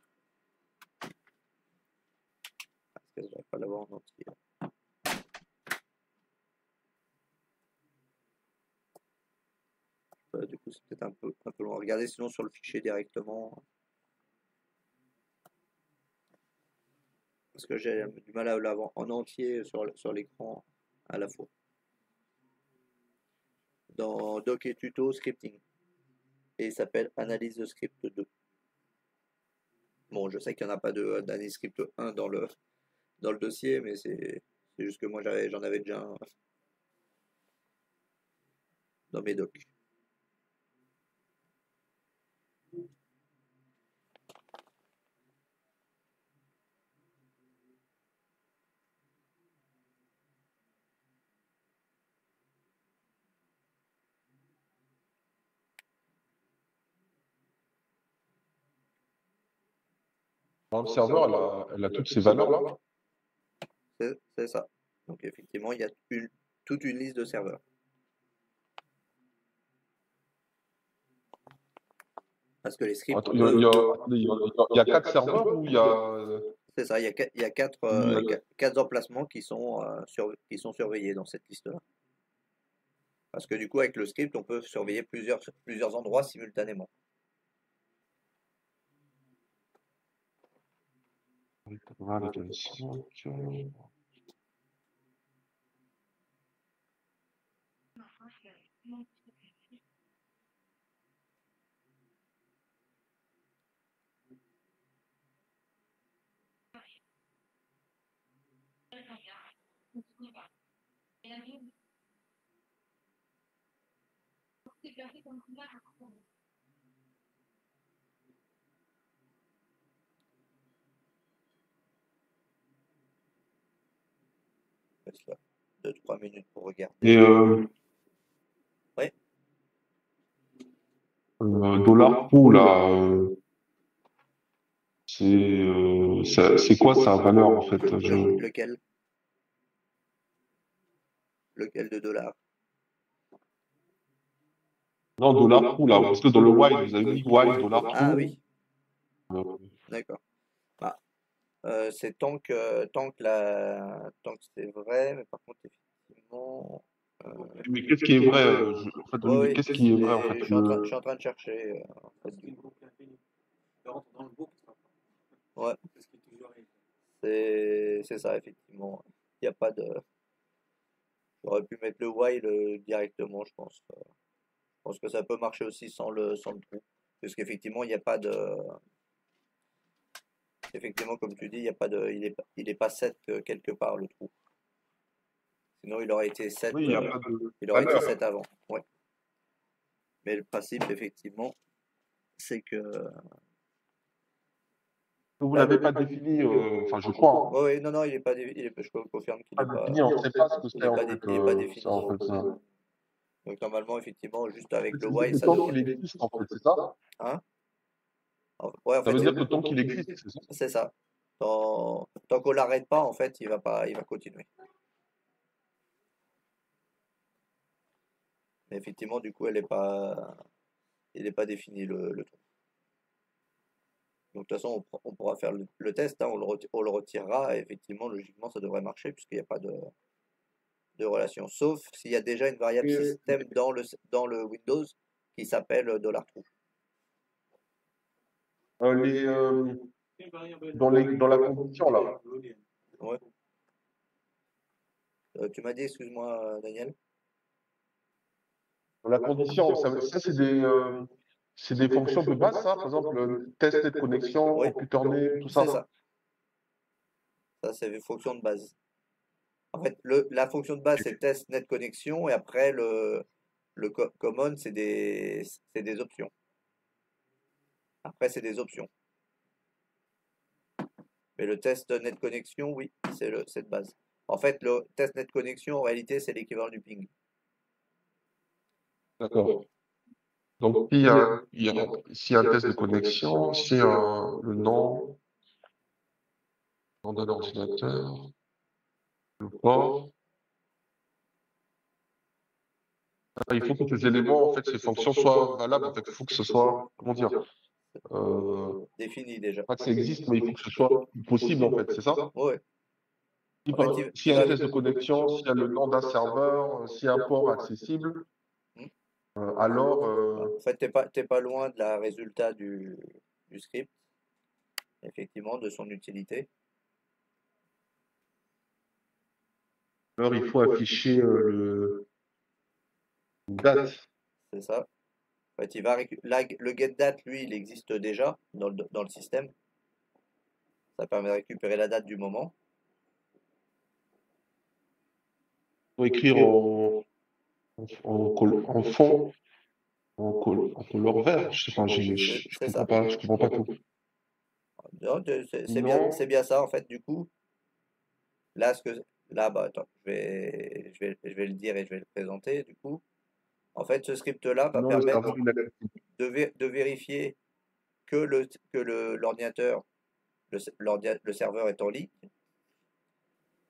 Speaker 1: Parce que je ne vais pas l'avoir en entier. Du coup, c'est peut-être un peu long. Regardez sinon sur le fichier directement. Parce que j'ai du mal à l'avoir en entier sur l'écran à la fois. dans Doc et Tuto Scripting. Et il s'appelle Analyse de script 2. Bon, je sais qu'il n'y en a pas d'analyse script 1 dans le dossier, mais c'est juste que moi j'en avais déjà un dans mes docs.
Speaker 3: Dans le serveur, elle a toutes ces valeurs-là.
Speaker 1: C'est ça. Donc effectivement, il y a toute une liste de serveurs. Parce que les scripts,
Speaker 3: Attends, il y a 4 serveurs ou il y a...
Speaker 1: c'est ça, il y a quatre emplacements qui sont surveillés dans cette liste-là. Parce que du coup, avec le script, on peut surveiller plusieurs endroits simultanément.
Speaker 3: Voilà,
Speaker 1: Je laisse là 2-3 minutes pour regarder.
Speaker 3: Et
Speaker 1: Ouais.
Speaker 3: $True, là, c'est quoi sa valeur en fait?
Speaker 1: Lequel de dollars?
Speaker 3: Non, $True, là, parce que dans le while, vous avez mis while, $True.
Speaker 1: Ah oui,
Speaker 3: Euh,
Speaker 1: d'accord. Bah, c'est tant que c'est vrai, mais par contre, effectivement.
Speaker 3: Mais qu'est-ce qui est vrai? En fait,
Speaker 1: Ouais, oui,
Speaker 3: qu'est-ce qui est vrai en
Speaker 1: je
Speaker 3: fait?
Speaker 1: suis en train de chercher. En fait. Ouais, c'est ça, effectivement. Il n'y a pas de. J'aurais pu mettre le while directement, je pense. Je pense que ça peut marcher aussi sans le trou. Parce qu'effectivement, il n'y a pas de. Effectivement, comme tu dis, il y a pas de. Il est pas set quelque part le trou. Sinon, il aurait été set.
Speaker 3: Oui, il n'y a pas de
Speaker 1: Il aurait été
Speaker 3: valeur.
Speaker 1: 7 avant. Ouais. Mais le principe, effectivement, c'est que.
Speaker 3: Vous l'avez pas défini, enfin je crois, hein.
Speaker 1: Oui, non, il est pas. Je confirme qu'il
Speaker 3: Pas
Speaker 1: n'est pas.
Speaker 3: défini, on ne sait pas ce que
Speaker 1: Il
Speaker 3: c'est
Speaker 1: est
Speaker 3: en
Speaker 1: pas,
Speaker 3: fait,
Speaker 1: il est pas défini.
Speaker 3: ça, en fait, ça.
Speaker 1: Donc normalement, effectivement, juste avec
Speaker 3: Ça
Speaker 1: le
Speaker 3: veut dire
Speaker 1: while,
Speaker 3: que
Speaker 1: ça
Speaker 3: tant
Speaker 1: devrait.
Speaker 3: qu'il existe, en fait, c'est ça?
Speaker 1: Hein? Ouais, en
Speaker 3: Ça
Speaker 1: fait,
Speaker 3: veut dire que tant qu'il existe, c'est ça?
Speaker 1: c'est ça. Tant qu'on l'arrête pas, en fait, il va continuer. Mais effectivement, du coup, il n'est pas défini le trou. Donc de toute façon, on pourra faire le test, hein, on le retirera, et effectivement, logiquement, ça devrait marcher, puisqu'il n'y a pas de relation. Sauf s'il y a déjà une variable système dans le Windows qui s'appelle $true.
Speaker 3: Dans la condition, là,
Speaker 1: Ouais. Tu m'as dit, excuse-moi, Daniel?
Speaker 3: dans la condition, ça c'est des fonctions de base, ça, par exemple, test net connexion,
Speaker 1: Oui,
Speaker 3: computer name, tout
Speaker 1: c'est
Speaker 3: ça.
Speaker 1: ça. Ça, c'est une fonction de base. En fait, la fonction de base, c'est test net connexion, et après, le common, c'est des options. Après, c'est des options. Mais le test net connexion, oui, c'est de base. En fait, le test net connexion, en réalité, c'est l'équivalent du ping.
Speaker 3: D'accord. Donc, s'il y a un test de connexion, le nom de l'ordinateur, le port, il faut que ces éléments, en fait, ces fonctions soient valables. En fait, il faut que ce soit, comment dire,
Speaker 1: Défini déjà.
Speaker 3: pas que ça existe, mais il faut que ce soit possible, en fait, c'est ça?
Speaker 1: Ouais.
Speaker 3: Si
Speaker 1: En fait,
Speaker 3: s'il y a un test de connexion, s'il y a le nom d'un serveur, s'il y a un port accessible, alors,
Speaker 1: En fait, t'es pas loin de la résultat du script, effectivement, de son utilité.
Speaker 3: il faut afficher Date.
Speaker 1: C'est ça. En fait, il va le getDate, lui, il existe déjà dans le système. Ça permet de récupérer la date du moment.
Speaker 3: Faut écrire en fond, en couleur vert. Je sais pas,
Speaker 1: C'est ça.
Speaker 3: je comprends pas tout.
Speaker 1: Non,
Speaker 3: Sinon,
Speaker 1: c'est bien ça, en fait. Du coup, là, bah, attends, je vais le dire et je vais le présenter, du coup. En fait, ce script-là va
Speaker 3: sinon le
Speaker 1: permettre
Speaker 3: serveur, il a...
Speaker 1: de vérifier que l'ordinateur, le serveur est en ligne,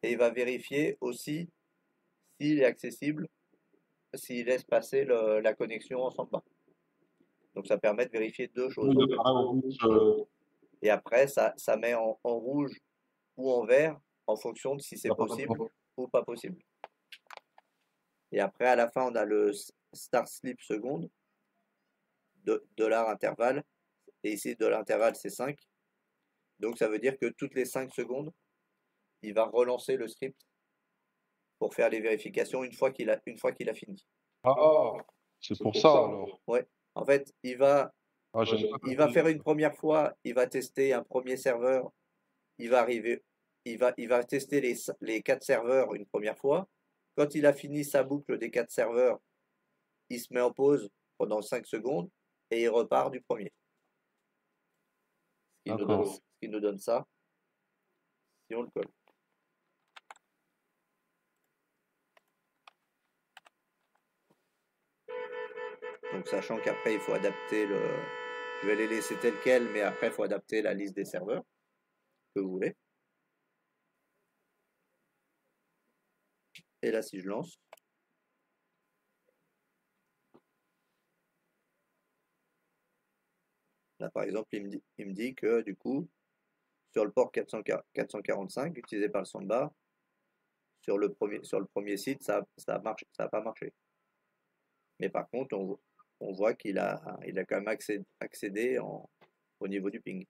Speaker 1: et il va vérifier aussi s'il est accessible, s'il laisse passer la connexion en samba. Donc ça permet de vérifier deux choses.
Speaker 3: Il apparaît en rouge,
Speaker 1: Et après, ça met en rouge ou en vert en fonction de si
Speaker 3: il
Speaker 1: c'est
Speaker 3: apparaît
Speaker 1: possible
Speaker 3: pas.
Speaker 1: ou pas possible. Et après, à la fin, on a le start sleep seconde, dollar intervalle, et ici, dollar intervalle, c'est 5. Donc ça veut dire que toutes les 5 secondes, il va relancer le script pour faire les vérifications une fois qu'il a fini.
Speaker 3: Ah, c'est pour ça alors.
Speaker 1: Ouais. En fait,
Speaker 3: Ah, j'avais pas
Speaker 1: il va
Speaker 3: compris.
Speaker 1: faire une première fois, il va tester un premier serveur, il va arriver, il va tester les 4 serveurs une première fois. Quand il a fini sa boucle des 4 serveurs, il se met en pause pendant 5 secondes et il repart du premier.
Speaker 3: D'accord.
Speaker 1: Ce qui nous donne ça, si on le colle. Donc sachant qu'après il faut adapter je vais les laisser tel quel, mais après il faut adapter la liste des serveurs que vous voulez. Et là si je lance, là par exemple il me dit que du coup sur le port 445 utilisé par le Samba, sur le premier site ça a pas marché. Mais par contre on voit il a quand même accédé au niveau du ping.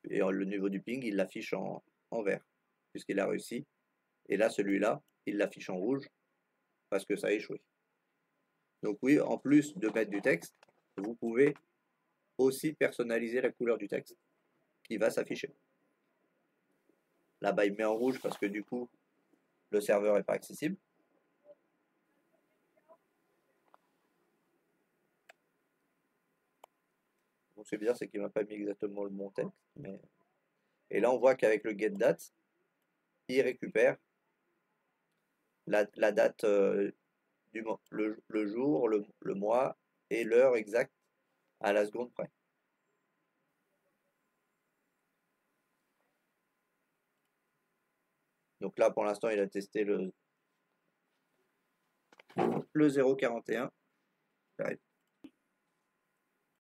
Speaker 1: Et le niveau du ping il l'affiche en vert puisqu'il a réussi. Et là celui-là il l'affiche en rouge parce que ça a échoué. Donc oui, en plus de mettre du texte, vous pouvez aussi personnaliser la couleur du texte qui va s'afficher. Là-bas, il met en rouge parce que du coup, le serveur n'est pas accessible. Donc c'est bizarre, c'est qu'il m'a pas mis exactement le bon texte. Et là, on voit qu'avec le getDate, il récupère la date le jour, le mois et l'heure exacte à la seconde près. Donc là, pour l'instant, il a testé le 0,41.